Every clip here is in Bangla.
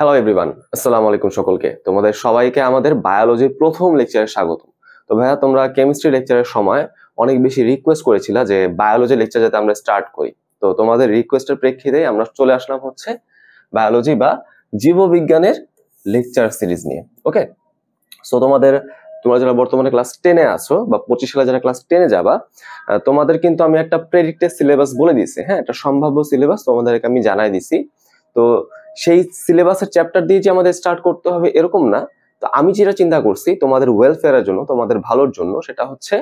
হ্যালো এভরিওয়ান, আসসালামু আলাইকুম সকলকে। তোমাদের সবাইকে আমাদের বায়োলজির প্রথম লেকচারে স্বাগত। তো ভাইয়া, তোমরা কেমিস্ট্রি লেকচারের সময় অনেক বেশি রিকোয়েস্ট করেছিলা যে বায়োলজি লেকচার যাতে আমরা স্টার্ট করি। তো তোমাদের রিকোয়েস্টের প্রেক্ষিতে আমরা চলে আসলাম হচ্ছে বায়োলজি বা জীববিজ্ঞানের লেকচার সিরিজ নিয়ে। ওকে, সো তোমরা যারা বর্তমানে ক্লাস 10-এ আছো বা 25 সালে যারা ক্লাস 10-এ যাবা, তোমাদের কিন্তু আমি একটা প্রেডিক্টেড সিলেবাস বলে দিয়েছি। হ্যাঁ, একটা সম্ভাব্য সিলেবাস তোমাদেরকে আমি জানাই দিছি। তো সেই সিলেবাসের চ্যাপ্টার দিয়ে যে আমাদের স্টার্ট করতে হবে এরকম না। তো আমি যেটা চিন্তা করছি তোমাদের ওয়েলফেয়ারের জন্য, তোমাদের ভালোর জন্য, সেটা হচ্ছে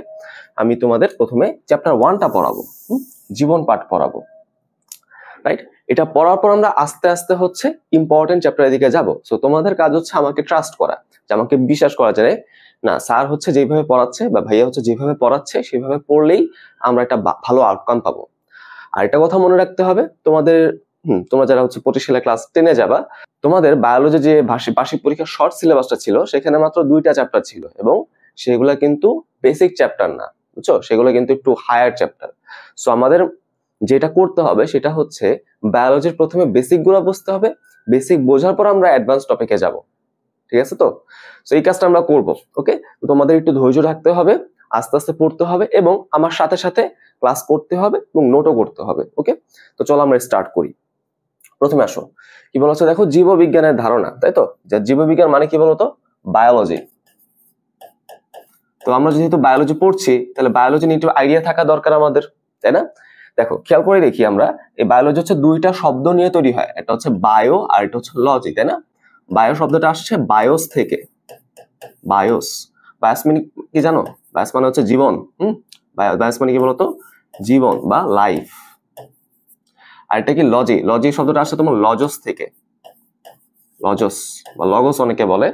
আমি তোমাদের প্রথমে চ্যাপ্টার 1টা পড়াবো, জীবন পাঠ পড়াবো, রাইট? এটা পড়ার পর আমরা আস্তে আস্তে হচ্ছে ইম্পর্টেন্ট চ্যাপ্টারের দিকে যাব। সো তোমাদের কাজ হচ্ছে আমাকে ট্রাস্ট করা, যে আমাকে বিশ্বাস করা যায় না স্যার হচ্ছে যেভাবে পড়াচ্ছে বা ভাইয়া হচ্ছে যেভাবে পড়াচ্ছে সেভাবে পড়লেই আমরা একটা ভালো আউটকাম পাবো। আর একটা কথা মনে রাখতে হবে, তোমরা যারা হচ্ছে 25 সালে ক্লাস 10-এ যাবা, তোমাদের বায়োলজি যে বার্ষিক পরীক্ষার শর্ট সিলেবাসটা ছিল সেখানে মাত্র 2টা চ্যাপ্টার ছিল এবং সেগুলো কিন্তু বেসিক চ্যাপ্টার না, বুঝছো? সেগুলো কিন্তু একটু হায়ার চ্যাপ্টার। সো আমাদের যেটা করতে হবে সেটা হচ্ছে বায়োলজির প্রথমে বেসিক গুলো বুঝতে হবে, বেসিক বোঝার পর আমরা অ্যাডভান্স টপিকে যাব। ঠিক আছে? তো এই কাজটা আমরা করব। ওকে, তো তোমাদের একটু ধৈর্য রাখতে হবে, আস্তে আস্তে পড়তে হবে এবং আমার সাথে সাথে ক্লাস করতে হবে এবং নোটও করতে হবে। ওকে, তো চলো আমরা স্টার্ট করি। প্রথমে আসো, কি বলা হচ্ছে দেখো, জীববিজ্ঞানের ধারণা, তাই তো? যে জীববিজ্ঞান মানে কি বলতো? বায়োলজি। তো আমরা যেহেতু বায়োলজি পড়ছি তাহলে বায়োলজি নিয়ে একটু আইডিয়া থাকা দরকার আমাদের, তাই না? দেখো, খেয়াল করে দেখি আমরা, এই বায়োলজি হচ্ছে দুইটা শব্দ নিয়ে তৈরি হয়, একটা হচ্ছে বায়ো আর একটা হচ্ছে লজি, তাই না? বায়ো শব্দটা আসছে বায়োস থেকে। বায়োস, বায়োস মানে কি জানো? বায়োস মানে হচ্ছে জীবন। বায়োস মানে কি বলতো? জীবন বা লাইফ। আর এটা কি লজি? লজি শব্দটা আসছে তোমার লজস থেকে। লজস বা লগস অনেকে বলে।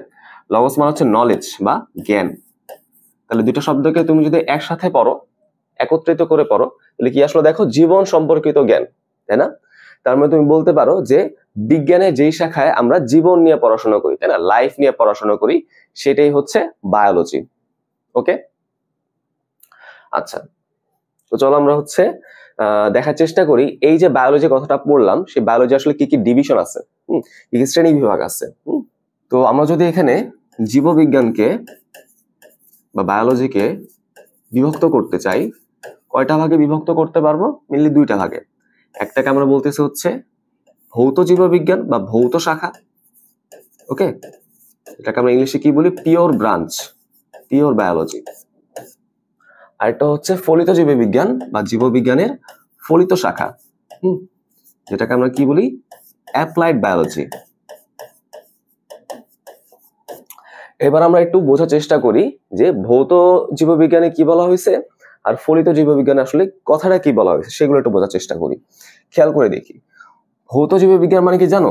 লগস মানে হচ্ছে নলেজ বা জ্ঞান। তাহলে দুটো শব্দকে তুমি যদি একসাথে পড়ো, একত্রিত করে পড়ো, তাহলে কি আসলে দেখো জীবন সম্পর্কিত জ্ঞান, তাই না? তার মানে তুমি বলতে পারো যে বিজ্ঞানের যেই শাখায় আমরা জীবন নিয়ে পড়াশোনা করি, তাই না, লাইফ নিয়ে পড়াশোনা করি, সেটাই হচ্ছে বায়োলজি। ওকে, আচ্ছা, তো চলো আমরা হচ্ছে দেখার চেষ্টা করি এই যে বায়োলজি কথাটা পড়লাম, সেই বায়োলজি আসলে কি কি ডিভিশন আছে, কি কি শ্রেণী বিভাগ আছে। তো আমরা যদি এখানে জীববিজ্ঞানকে বা বায়োলজিকে বিভক্ত করতে চাই, কয়টা ভাগে বিভক্ত করতে পারবো? মেনলি 2টা ভাগে। একটাকে আমরা বলতেছি হচ্ছে ভৌত জীববিজ্ঞান বা ভৌত শাখা। ওকে, এটাকে আমরা ইংলিশে কি বলি? Pure branch, pure biology. আরেকটা হচ্ছে ফলিত জীববিজ্ঞান বা জীববিজ্ঞানের ফলিত শাখা, যেটাকে আমরা কি বলি? Applied biology. এবার আমরা একটু বোঝার চেষ্টা করি যে ভৌত জীববিজ্ঞানে কি বলা হয়েছে আর ফলিত জীববিজ্ঞানে আসলে কথাটা কি বলা হয়েছে, সেগুলো একটু বোঝার চেষ্টা করি। খেয়াল করে দেখি, ভৌত জীববিজ্ঞান মানে কি জানো?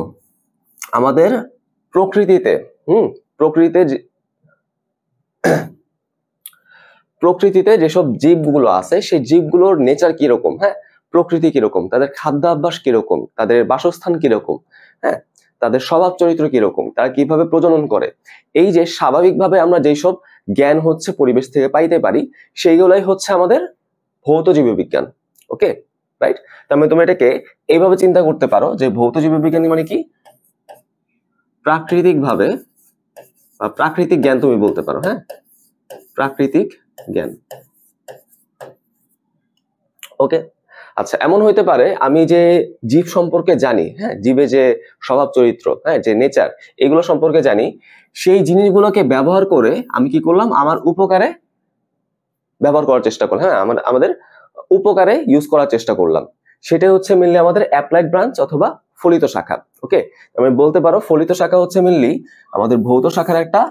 আমাদের প্রকৃতিতে প্রকৃতিতে যেসব জীবগুলো আছে সেই জীবগুলোর নেচার কিরকম, হ্যাঁ, প্রকৃতি কিরকম, তাদের খাদ্যাভ্যাস কিরকম, তাদের বাসস্থান কিরকম, হ্যাঁ, তাদের স্বভাব চরিত্র কিরকম, তারা কিভাবে প্রজনন করে, এই যে স্বাভাবিকভাবে আমরা যেসব জ্ঞান হচ্ছে পরিবেশ থেকে পাইতে পারি, সেইগুলাই হচ্ছে আমাদের ভৌত জীববিজ্ঞান। ওকে, রাইট? তার মানে তুমি এটাকে এইভাবে চিন্তা করতে পারো যে ভৌত জীববিজ্ঞানী মানে কি? প্রাকৃতিকভাবে বা প্রাকৃতিক জ্ঞান তুমি বলতে পারো, হ্যাঁ, প্রাকৃতিক জ্ঞান। ওকে, আচ্ছা, এমন হইতে পারে আমি যে জীব সম্পর্কে জানি, হ্যাঁ, জীবে যে স্বভাব চরিত্র, হ্যাঁ, যে নেচার, এগুলো সম্পর্কে জানি, সেই জিনিসগুলোকে ব্যবহার করে আমি কি করলাম? আমার উপকারে ব্যবহার করার চেষ্টা করলাম, হ্যাঁ, আমাদের উপকারে ইউজ করার চেষ্টা করলাম। সেটাই হচ্ছে মেনলি আমাদের অ্যাপ্লাইড ব্রাঞ্চ অথবা ফলিত শাখা। ওকে, আমি বলতে পারো ফলিত শাখা হচ্ছে মেনলি আমাদের ভৌত শাখার একটা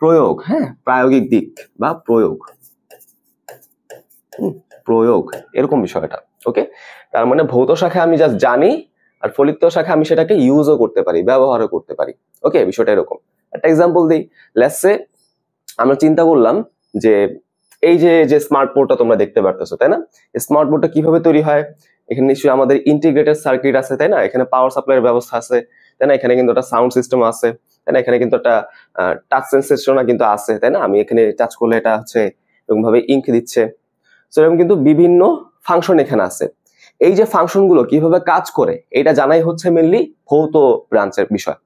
প্রয়োগ, হ্যাঁ, প্রায়োগিক দিক বা প্রয়োগ, প্রয়োগ এরকম বিষয়টা। ওকে, তার মানে ভৌত শাখা আমি জাস্ট জানি আর ফলিত শাখা আমি সেটাকে ইউজও করতে পারি, ব্যবহারও করতে পারি। ওকে, বিষয়টা এরকম। একটা এক্সাম্পল দিই, লেটস সে আমরা চিন্তা করলাম যে এই যে স্মার্ট বোর্ডটা তোমরা দেখতে পারতেছো, তাই না? স্মার্ট বোর্ডটা কিভাবে তৈরি হয়? এখানে নিশ্চয়ই আমাদের ইন্টিগ্রেটেড সার্কিট আছে, তাই না? এখানে পাওয়ার সাপ্লাইয়ের ব্যবস্থা আছে, তাই না? এখানে কিন্তু একটা সাউন্ড সিস্টেম আছে, তাই না? এখানে কিন্তু একটা টাচ সেন্সেশন কিন্তু আছে, তাই না? আমি এখানে টাচ করলে এটা হচ্ছে এরকম ভাবে ইঙ্ক দিচ্ছে। সো এরকম কিন্তু বিভিন্ন ফাংশন এখানে আছে। এই যে ফাংশনগুলো কিভাবে কাজ করে এটা জানাই হচ্ছে মেনলি ভৌত ব্রাঞ্চের বিষয়।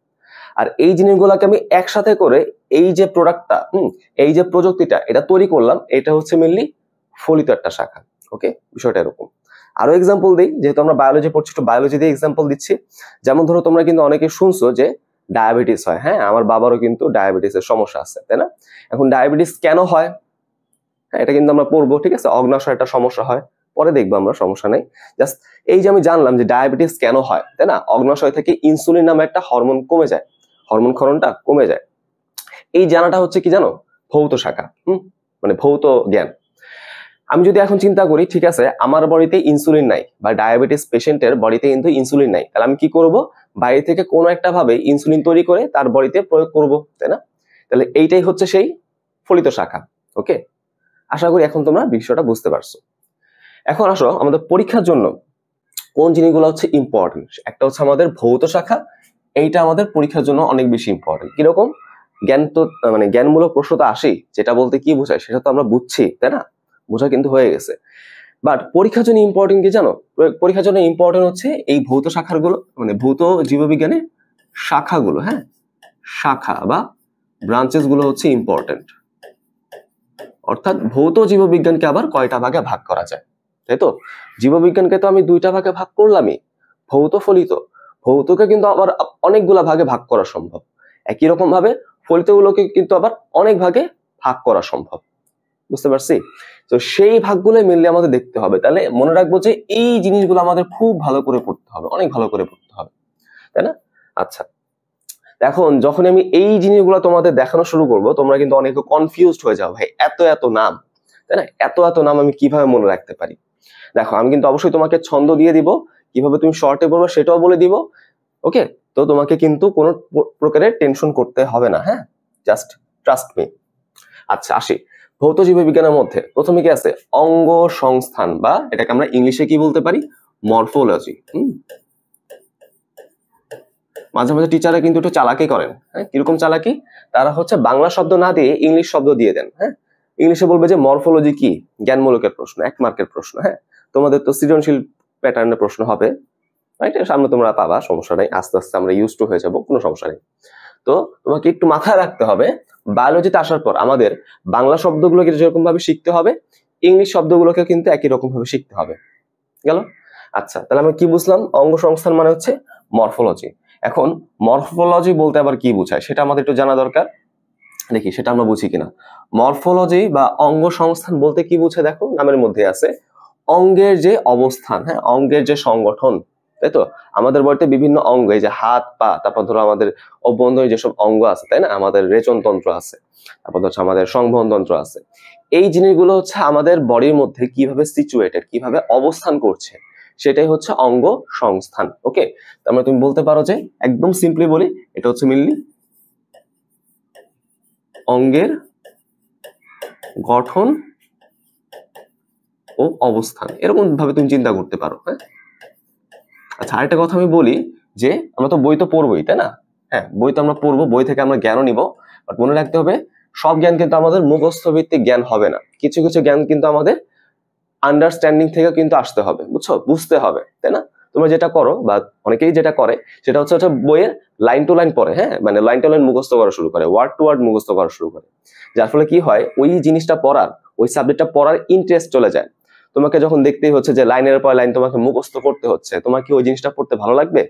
আর এই জিনিসগুলোকে আমি একসাথে করে এই যে প্রোডাক্টটা এই যে প্রযুক্তিটা এটা তৈরি করলাম, এটা হচ্ছে মেনলি ফলিত একটা শাখা। ওকে, বিষয়টা এরকম। আরো এক্সাম্পল দিই, যেহেতু আমরা বায়োলজি পড়ছি একটু বায়োলজি দিয়ে এক্সাম্পল দিচ্ছি। যেমন ধরো তোমরা কিন্তু অনেকে শুনছো যে ডায়াবেটিস হয়, হ্যাঁ আমার বাবারও কিন্তু ডায়াবেটিসের সমস্যা আছে, তাই না? এখন ডায়াবেটিস কেন হয়, হ্যাঁ এটা কিন্তু আমরা পড়বো, ঠিক আছে? অগ্নাশয় একটা সমস্যা হয়, পরে দেখবো আমরা, সমস্যা নেই। জাস্ট এই যে আমি জানলাম যে ডায়াবেটিস কেন হয়, তাই না? অগ্নাশয় থেকে ইনসুলিন নামে একটা হরমোন কমে যায়, হরমোন ক্ষরণটা কমে যায়। এই জানাটা হচ্ছে কি জানো, ভৌত শাখা, মানে ভৌত জ্ঞান। আমি যদি এখন চিন্তা করি, ঠিক আছে আমার বডিতে ইনসুলিন নাই বা ডায়াবেটিস পেশেন্টের বডিতে কিন্তু ইনসুলিন নাই, তাহলে আমি কি করব, বাইরে থেকে কোনো একটা ভাবে ইনসুলিন তৈরি করে তার বডিতে প্রয়োগ করব, তাই না? তাহলে এইটাই হচ্ছে সেই ফলিত শাখা। ওকে, আশা করি এখন তোমরা বিষয়টা বুঝতে পারছো। এখন আসো আমাদের পরীক্ষার জন্য কোন জিনিসগুলো হচ্ছে ইম্পর্টেন্ট। একটা হচ্ছে আমাদের ভৌত শাখা, এইটা আমাদের পরীক্ষার জন্য অনেক বেশি ইম্পর্টেন্ট। কিরকম? জ্ঞান তো মানে জ্ঞানমূলক প্রশ্ন তো আসেই, যেটা বলতে কি বোঝায় সেটা তো আমরা বুঝছি, তাই না? বোঝা কিন্তু হয়ে গেছে। বাট পরীক্ষার জন্য ইম্পর্টেন্ট কি জানো? পরীক্ষার জন্য ইম্পর্টেন্ট হচ্ছে এই ভৌত শাখাগুলো, মানে ভৌত জীববিজ্ঞানের শাখাগুলো, হ্যাঁ শাখা বা ব্রাঞ্চেস গুলো হচ্ছে ইম্পর্টেন্ট। অর্থাৎ ভৌত জীববিজ্ঞানকে আবার কয়টা ভাগে ভাগ করা যায়, তাই তো? জীববিজ্ঞানকে তো আমি দুইটা ভাগে ভাগ করলামই, ভৌত ফলিত। ভৌতকে কিন্তু আবার অনেকগুলা ভাগে ভাগ করা সম্ভব, একই রকম ভাবে ফলিতগুলোকে কিন্তু আবার অনেক ভাগে ভাগ করা সম্ভব। বুঝতে পারছি? তো সেই ভাগগুলো মিললে আমাদের দেখতে হবে। তাহলে মনে রাখবো যে এই জিনিসগুলো আমাদের খুব ভালো করে পড়তে হবে, অনেক ভালো করে পড়তে হবে, তাই না? আচ্ছা, এখন যখন আমি এই জিনিসগুলো তোমাদের দেখানো শুরু করব, তোমরা কিন্তু অনেকে কনফিউজড হয়ে যাও, ভাই এত এত নাম, তাই না? এত এত নাম আমি কিভাবে মনে রাখতে পারি? দেখো আমি কিন্তু অবশ্যই তোমাকে ছন্দ দিয়ে দিব, কিভাবে তুমি শর্টে পড়বে সেটাও বলে দিব। ওকে, তো তোমাকে কিন্তু কোনো প্রকারের টেনশন করতে হবে না, হ্যাঁ জাস্ট ট্রাস্ট মি। আচ্ছা আসি, ভৌত জীববিজ্ঞানের মধ্যে প্রথমে কি আছে? অঙ্গ সংস্থান, বা এটাকে আমরা ইংলিশে কি বলতে পারি? মরফোলজি। মাঝে মাঝে টিচাররা কিন্তু একটু চালাকি করেন, হ্যাঁ কিরকম চালাকি? তারা হচ্ছে বাংলা শব্দ না দিয়ে ইংলিশ শব্দ দিয়ে দেন, হ্যাঁ ইংলিশে বলবে যে মরফোলজি কি, জ্ঞানমূলকের প্রশ্ন, 1 মার্কের প্রশ্ন। হ্যাঁ তোমাদের তো সৃজনশীল প্যাটার্নের প্রশ্ন হবে, রাইট? সামনে তোমরা পাবা, সমস্যা নেই, আস্তে আস্তে আমরা ইউজ টু হয়ে যাবো, কোনো সমস্যা নেই। তো তোমাকে একটু মাথায় রাখতে হবে, বায়োলজিতে আসার পর আমাদের বাংলা শব্দগুলোকে যেরকম ভাবে শিখতে হবে, ইংলিশ শব্দগুলোকে কিন্তু একই রকম ভাবে শিখতে হবে। গেল? আচ্ছা, তাহলে আমরা কি বুঝলাম? অঙ্গ সংস্থান মানে হচ্ছে মরফোলজি। এখন মরফোলজি বলতে আবার কি বোঝায় সেটা আমাদের একটু জানা দরকার, দেখি সেটা আমরা বুঝি কিনা। মরফোলজি বা অঙ্গ সংস্থান বলতে কি বোঝায়? দেখো নামের মধ্যে আছে অঙ্গের যে অবস্থান, হ্যাঁ অঙ্গের যে সংগঠন, তাই তো? আমাদের বডিতে বিভিন্ন অঙ্গ, এই যে হাত পা, তারপর ধরো আমাদের অভ্যন্তরীণ যেসব অঙ্গ আছে, তাই না? আমাদের রেচন তন্ত্র আছে, তারপর হচ্ছে আমাদের সংবহন তন্ত্র আছে। এই জিনিসগুলো হচ্ছে আমাদের বডির মধ্যে কিভাবে সিচুয়েটেড, কিভাবে অবস্থান করছে, সেটাই হচ্ছে অঙ্গ সংস্থান। ওকে, তার মানে তুমি বলতে পারো যে, একদম সিম্পলি বলি, এটা হচ্ছে মেইনলি অঙ্গের গঠন ও অবস্থান, এরকম ভাবে তুমি চিন্তা করতে পারো। হ্যাঁ আচ্ছা, আরেকটা কথা আমি বলি যে আমরা তো বই তো পড়বোই, তাই না? হ্যাঁ বই তো আমরা পড়বো, বই থেকে আমরা জ্ঞানও নিব, বাট মনে রাখতে হবে সব জ্ঞান কিন্তু আমাদের মুখস্থ ভিত্তিক জ্ঞান হবে না, কিছু কিছু জ্ঞান কিন্তু আমাদের আন্ডারস্ট্যান্ডিং থেকে কিন্তু আসতে হবে, বুঝছো? বুঝতে হবে, তাই না? তোমরা যেটা করো বা অনেকেই যেটা করে সেটা হচ্ছে বইয়ের লাইন টু লাইন পড়ে, হ্যাঁ মানে লাইন টু লাইন মুখস্থ করা শুরু করে, ওয়ার্ড টু ওয়ার্ড মুখস্থ করা শুরু করে, যার ফলে কি হয়, ওই জিনিসটা পড়ার, ওই সাবজেক্টটা পড়ার ইন্টারেস্ট চলে যায়। তোমাকে যখন দেখতেই হচ্ছে যে লাইনের পর লাইন তোমাকে মুখস্থ করতে হচ্ছে, তোমার কি ওই জিনিসটা পড়তে ভালো লাগবে?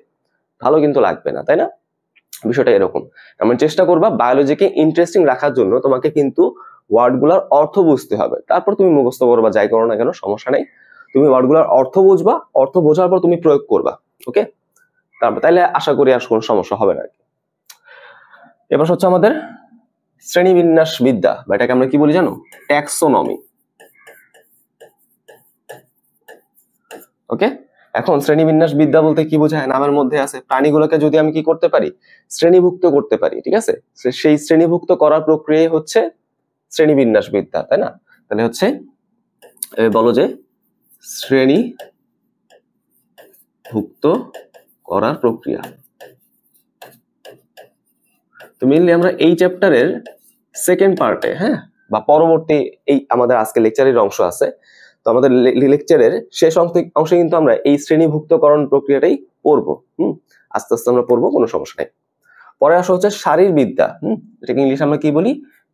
ভালো কিন্তু লাগবে না, তাই না? বিষয়টা এরকম। আমরা চেষ্টা করবা বায়োলজিকে ইন্টারেস্টিং রাখার জন্য তোমাকে কিন্তু ওয়ার্ডগুলোর অর্থ বুঝতে হবে, তারপর তুমি মুখস্থ করবা, যাই করো না কেন সমস্যা নেই। তুমি ওয়ার্ডগুলোর অর্থ বুঝবা, অর্থ বোঝার পর তুমি প্রয়োগ করবা। ওকে, তারপর তাইলে আশা করি আর কোনো সমস্যা হবে না। এবার হচ্ছে আমাদের শ্রেণীবিন্যাস বিদ্যা, বা এটাকে আমরা কি বলি জানো? ট্যাক্সোনমি। ওকে, এখন শ্রেণীবিন্যাস বিদ্যা বলতে কি বোঝায়? নামের মধ্যে আছে প্রাণীগুলোকে যদি আমি কি করতে পারি, শ্রেণীভুক্ত করতে পারি, ঠিক আছে? সেই শ্রেণীভুক্ত করার প্রক্রিয়া হচ্ছে শ্রেণীবিন্যাস বিদ্যা, তাই না? তাহলে হচ্ছে বলো যে শ্রেণীভুক্ত করার প্রক্রিয়া। তো মেইনলি আমরা এই চ্যাপ্টারের সেকেন্ড পার্টে, হ্যাঁ বা পরবর্তী এই আমাদের আজকে লেকচারের অংশ আছে, তো আমাদের লেকচারের শেষ অংশে কিন্তু আমরা এই শ্রেণীভুক্তকরণ প্রক্রিয়াটাই পড়বো। আস্তে আস্তে আমরা পড়বো, কোনো সমস্যা নেই। পরে আসা হচ্ছে শারীরবিদ্যা, এটাকে ইংলিশ আমরা কি বলি,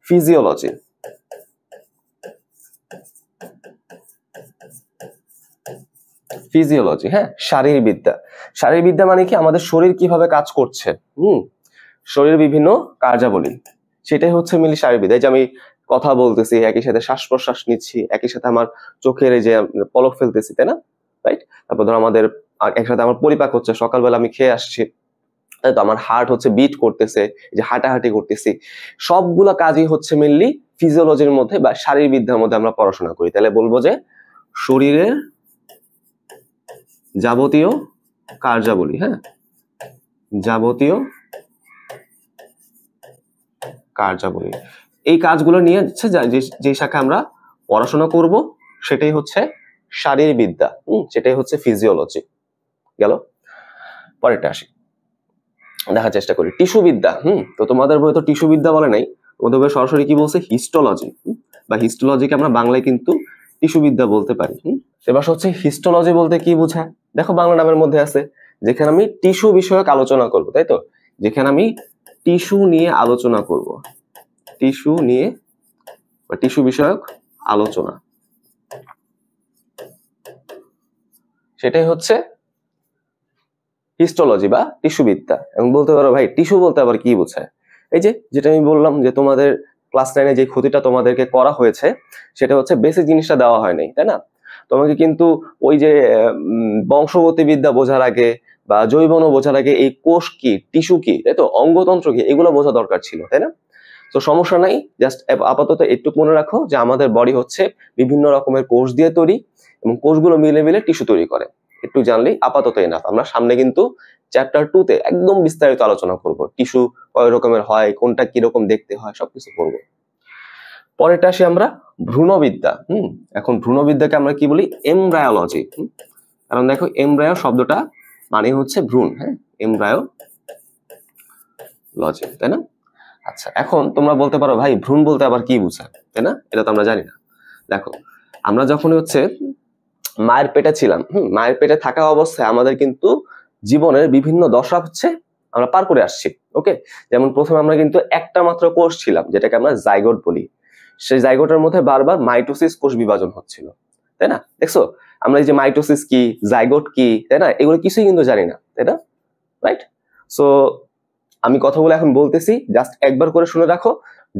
ফিজিওলজি। ফিজিওলজি, হ্যাঁ, শারীরবিদ্যা। শারীরবিদ্যা মানে কি, আমাদের শরীর কিভাবে কাজ করছে, শরীরের বিভিন্ন কার্যাবলী, সেটাই হচ্ছে মিলি শারীরবিদ্যা। এই যে আমি কথা বলতেছি, একই সাথে শ্বাস প্রশ্বাস নিচ্ছি, একই সাথে আমার চোখের এই যে পলক ফেলতেছি, তাই না, রাইট। তারপর ধরো আমাদের একসাথে আমার পরিপাক হচ্ছে, সকালবেলা আমি খেয়ে আসছি, তাই তো, আমার হার্ট হচ্ছে বিট করতেছে, যে হাঁটাহাঁটি করতেছি, সবগুলা কাজই হচ্ছে মেনলি ফিজিওলজির মধ্যে বা শারীরবিদ্যার মধ্যে আমরা পড়াশোনা করি। তাহলে বলবো যে শরীরের যাবতীয় কার্যাবলী, হ্যাঁ, যাবতীয় কার্যাবলী, এই কাজগুলো নিয়ে হচ্ছে যে শাখা আমরা পড়াশোনা করব সেটাই হচ্ছে শারীরবিদ্যা, সেটাই হচ্ছে ফিজিওলজি। গেল, পরেরটা আসি, দেখার চেষ্টা করি টিস্যুবিদ্যা। তো তোমাদের বই তো টিস্যুবিদ্যা বলে নাই, তোমাদের বই সরাসরি কি বলছে, হিস্টোলজি, বা হিস্টোলজিকে আমরা বাংলায় কিন্তু টিস্যুবিদ্যা বলতে পারি। এবার হচ্ছে হিস্টোলজি বলতে কি বোঝায়, দেখো বাংলা নামের মধ্যে আছে, যেখানে আমি টিস্যু বিষয়ক আলোচনা করব, তাই তো, যেখানে আমি টিস্যু নিয়ে আলোচনা করব, টিস্যু নিয়ে বা টিস্যু বিষয়ক আলোচনা, সেটাই হচ্ছে হিস্টোলজি বা টিস্যুবিদ্যা। এবং বলতে পারো ভাই টিস্যু বলতে আবার কি বোঝায়, এই যে যেটা আমি বললাম যে তোমাদের ক্লাস 9-এ যে ক্ষতিটা তোমাদেরকে করা হয়েছে সেটা হচ্ছে বেসিক জিনিসটা দেওয়া হয় নাই, তাই না। তোমাকে কিন্তু ওই যে বংশগতিবিদ্যা বোঝার আগে বা জৈবন বোঝার আগে এই কোষ কি, টিস্যু কি, তাই তো, অঙ্গতন্ত্র কি, এগুলো বোঝা দরকার ছিল, তাই না। তো সমস্যা নাই, জাস্ট আপাতত একটু মনে রাখো যে আমাদের বডি হচ্ছে বিভিন্ন রকমের কোষ দিয়ে তৈরি, এবং কোষগুলো মিলে মিলে টিস্যু তৈরি করে, একটু জানলেই আপাতত এনাফ। আমরা সামনে কিন্তু চ্যাপ্টার 2-তে একদম বিস্তারিত আলোচনা করব, টিস্যু কয় রকমের হয়, কোনটা কিরকম দেখতে হয়, সবকিছু করব। পরেরটা আসি আমরা ভ্রূণবিদ্যা। এখন ভ্রূণবিদ্যাকে আমরা কি বলি, এমব্রায়োলজি। কারণ দেখো এমব্রায়ো শব্দটা মানে হচ্ছে ভ্রূণ, হ্যাঁ, এমব্রায়োলজি, তাই না। আচ্ছা, এখন তোমরা বলতে পারো ভাই ভ্রূণ বলতে আবার কি বোঝায়, তাই না, এটা তো আমরা জানি না। দেখো আমরা যখন হচ্ছে মায়ের পেটে ছিলাম, মায়ের পেটে থাকা অবস্থায় আমাদের কিন্তু জীবনের বিভিন্ন দশা হচ্ছে আমরা পার করে আসছি, ওকে। যেমন প্রথমে আমরা কিন্তু একটা মাত্র কোষ ছিলাম, যেটাকে আমরা জাইগোট বলি, সেই জাইগোটের মধ্যে বারবার মাইটোসিস কোষ বিভাজন হচ্ছিল, তাই না। দেখছো আমরা এই যে মাইটোসিস কি, জাইগোট কি, তাই না, এগুলো কিছুই কিন্তু জানি না, তাই না, রাইট। সো আমি কথাগুলো এখন বলতেছি, জাস্ট একবার করে শুনে রাখো,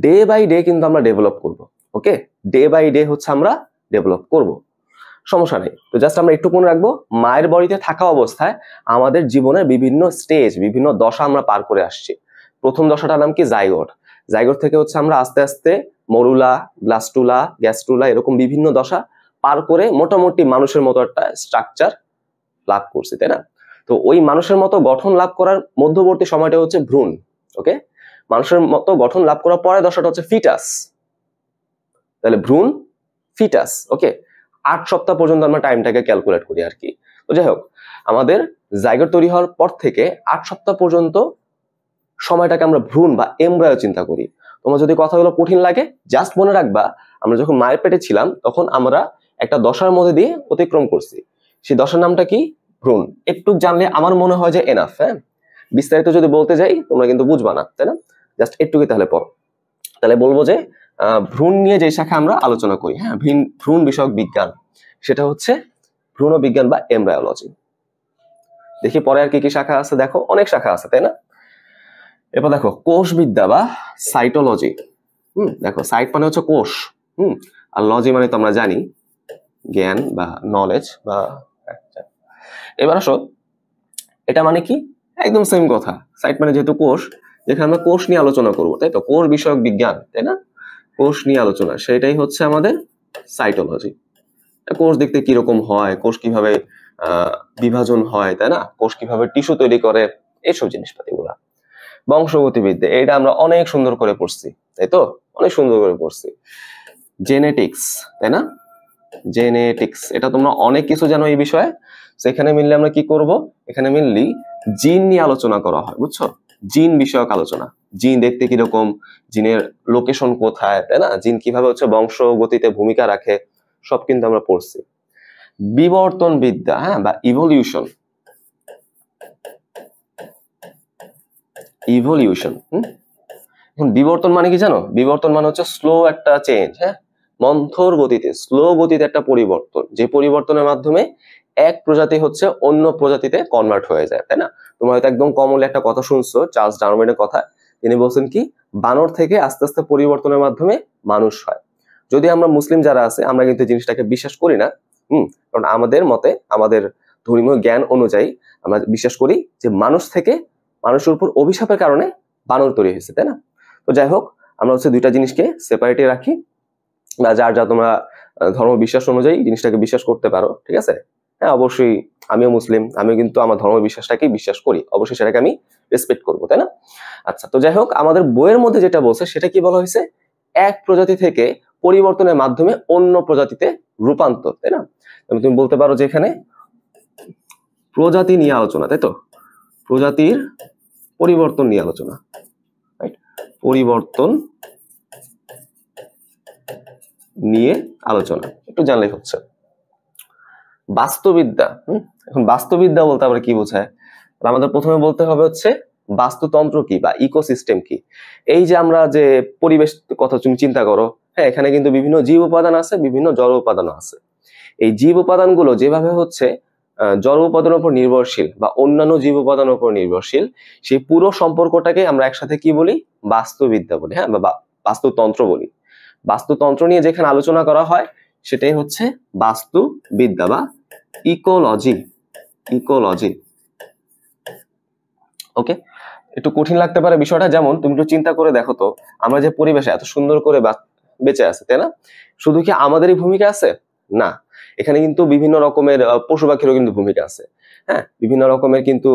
ডে বাই ডে কিন্তু আমরা ডেভেলপ করব, ওকে, ডে বাই ডে হচ্ছে আমরা ডেভেলপ করব, সমস্যা নেই। তো জাস্ট আমরা একটু মনে রাখবো, মায়ের বডিতে থাকা অবস্থায় আমাদের জীবনের বিভিন্ন স্টেজ, বিভিন্ন দশা আমরা পার করে আসছি। প্রথম দশাটার নাম কি, জাইগোট। জাইগোট থেকে হচ্ছে আমরা আস্তে আস্তে মরুলা, ব্লাস্টুলা, গ্যাস্ট্রুলা, এরকম বিভিন্ন দশা পার করে মোটামুটি মানুষের মতো একটা স্ট্রাকচার লাভ করছি, তাই না। তো ওই মানুষের মতো গঠন লাভ করার মধ্যবর্তী সময়টা হচ্ছে ভ্রূণ, ওকে। মানুষের মতো গঠন লাভ করার পরে দশাটা হচ্ছে ফিটাস, তাহলে ভ্রূণ, ফিটাস, ওকে। 8 সপ্তাহ পর্যন্ত আমরা টাইমটাকে ক্যালকুলেট করি আর কি। তো যাই হোক, আমাদের জাইগোট তৈরি হওয়ার পর থেকে 8 সপ্তাহ পর্যন্ত সময়টাকে আমরা ভ্রূণ বা এমব্রায়ো চিন্তা করি। তোমার যদি কথাগুলো কঠিন লাগে, জাস্ট মনে রাখবা, আমরা যখন মায়ের পেটে ছিলাম তখন আমরা একটা দশার মধ্যে দিয়ে অতিক্রম করছি, সেই দশার নামটা কি, ভ্রূণ। একটু জানলে আমার মনে হয় যে এনাফ, হ্যাঁ। বিস্তারিত যদি বলতে যাই তোমরা কিন্তু বুঝবা না, তাই না, জাস্ট একটুকি তাহলে পড়ো। তাহলে বলবো যে ভ্রূণ নিয়ে যে শাখা আমরা আলোচনা করি, হ্যাঁ, ভ্রূণ বিষয়ক বিজ্ঞান, সেটা হচ্ছে ভ্রূণ বিজ্ঞান বা এমব্রায়োলজি। দেখি পরে আর কি কি শাখা আছে, দেখো অনেক শাখা আছে, তাই না। এবার দেখো কোষবিদ্যা বা সাইটোলজি। দেখো সাইট মানে হচ্ছে কোষ, আর লজি মানে তো আমরা জানি জ্ঞান বা নলেজ বা। এবার আসো, এটা মানে কি, একদম সেম কথা। সাইট মানে যেহেতু কোষ, যেখানে আমরা কোষ নিয়ে আলোচনা করবো, তাই তো, কোষ বিষয়ক বিজ্ঞান, তাই না, কোষ নিয়ে আলোচনা, সেটাই হচ্ছে আমাদের সাইটোলজি। কোষ দেখতে কিরকম হয়, কোষ কিভাবে বিভাজন হয়, তাই না, কোষ কিভাবে টিস্যু তৈরি করে, এইসব জিনিসপাতি গুলা। বংশগতিবিদ্যা, এটা আমরা অনেক সুন্দর করে পড়ছি, তাই তো, অনেক সুন্দর করে পড়ছি। জেনেটিক্স, তাই না, জেনেটিক্স, এটা তোমরা অনেক কিছু জানো এই বিষয়ে। সেখানে মিললে আমরা কি করব, এখানে মিললি জিন নিয়ে আলোচনা করা হয়, বুঝছো, জিন বিষয়ক আলোচনা, জিন দেখতে কিরকম, জিনের লোকেশন কোথায়, তাই না, জিন কিভাবে হচ্ছে বংশগতিতে ভূমিকা রাখে, সব কিন্তু আমরা পড়ছি। বিবর্তন বিদ্যা, হ্যাঁ, বা ইভলিউশন, ইভলিউশন। এখন বিবর্তন মানে কি জানো? বিবর্তন মানে হচ্ছে স্লো একটা চেঞ্জ, হ্যাঁ, মন্থর গতিতে, স্লো গতিতে একটা পরিবর্তন, যে পরিবর্তনের মাধ্যমে এক প্রজাতি হচ্ছে অন্য প্রজাতিতে কনভার্ট হয়ে যায়, তাই না? তোমরা হয়তো একদম কমনলি একটা কথা শুনছো, চার্লস ডারউইনের কথা। তিনি বলছেন কি, বানর থেকে আস্তে আস্তে পরিবর্তনের মাধ্যমে মানুষ হয়। যদি আমরা মুসলিম যারা আছে, আমরা কিন্তু জিনিসটাকে বিশ্বাস করি না। কারণ আমাদের মতে, আমাদের ধর্মীয় জ্ঞান অনুযায়ী আমরা বিশ্বাস করি যে মানুষ থেকে মানুষের উপর অভিশাপের কারণে বানর তৈরি হয়েছে, তাই না? তো যাই হোক, আমরা হচ্ছে দুইটা জিনিসকে সেপারেটে রাখি, বা যার যা তোমরা ধর্ম বিশ্বাস অনুযায়ী জিনিসটাকে বিশ্বাস করতে পারো, ঠিক আছে? হ্যাঁ, অবশ্যই আমিও মুসলিম, আমিও কিন্তু আমার ধর্ম বিশ্বাসটাকেই বিশ্বাস করি, অবশ্যই সেটাকে আমি রেসপেক্ট করবো, তাই না? আচ্ছা, তো যাই হোক, আমাদের বইয়ের মধ্যে যেটা বলছে সেটা কি বলা হয়েছে? এক প্রজাতি থেকে পরিবর্তনের মাধ্যমে অন্য প্রজাতিতে রূপান্তর, তাই না? তুমি বলতে পারো যে এখানে প্রজাতি নিয়ে আলোচনা, তাই তো? প্রজাতির পরিবর্তন নিয়ে আলোচনা, রাইট? পরিবর্তন নিয়ে আলোচনা একটু জানলেই হচ্ছে। বাস্তুবিদ্যা, এখন বাস্তুবিদ্যা বলতে আমরা কি বোঝায়? আমাদের প্রথমে বলতে হবে হচ্ছে বাস্তুতন্ত্র কি বা ইকোসিস্টেম কি। এই যে আমরা যে পরিবেশ কথা তুমি চিন্তা করো, হ্যাঁ, এখানে কিন্তু বিভিন্ন জীব উপাদান আছে, বিভিন্ন জড় উপাদানও আছে। এই জীব উপাদানগুলো যেভাবে হচ্ছে জড় উপাদানের উপর নির্ভরশীল বা অন্যান্য জীব উপাদানের উপর নির্ভরশীল, সেই পুরো সম্পর্কটাকে আমরা একসাথে কি বলি? বাস্তুবিদ্যা বলি, হ্যাঁ, বা বাস্তুতন্ত্র বলি। বাস্তুতন্ত্র নিয়ে যেখানে আলোচনা করা হয় সেটাই হচ্ছে বাস্তুবিদ্যা বা ইকোলজি। ইকোলজি, ওকে? একটু কঠিন লাগতে পারে বিষয়টা, যেমন তুমি একটু চিন্তা করে দেখো তো, আমরা যে পরিবেশে এত সুন্দর করে বেঁচে আছে, তাই না? শুধু কি আমাদেরই ভূমিকা আছে? না, এখানে কিন্তু বিভিন্ন রকমের পশু পাখিরও কিন্তু ভূমিকা আছে, হ্যাঁ, বিভিন্ন রকমের কিন্তু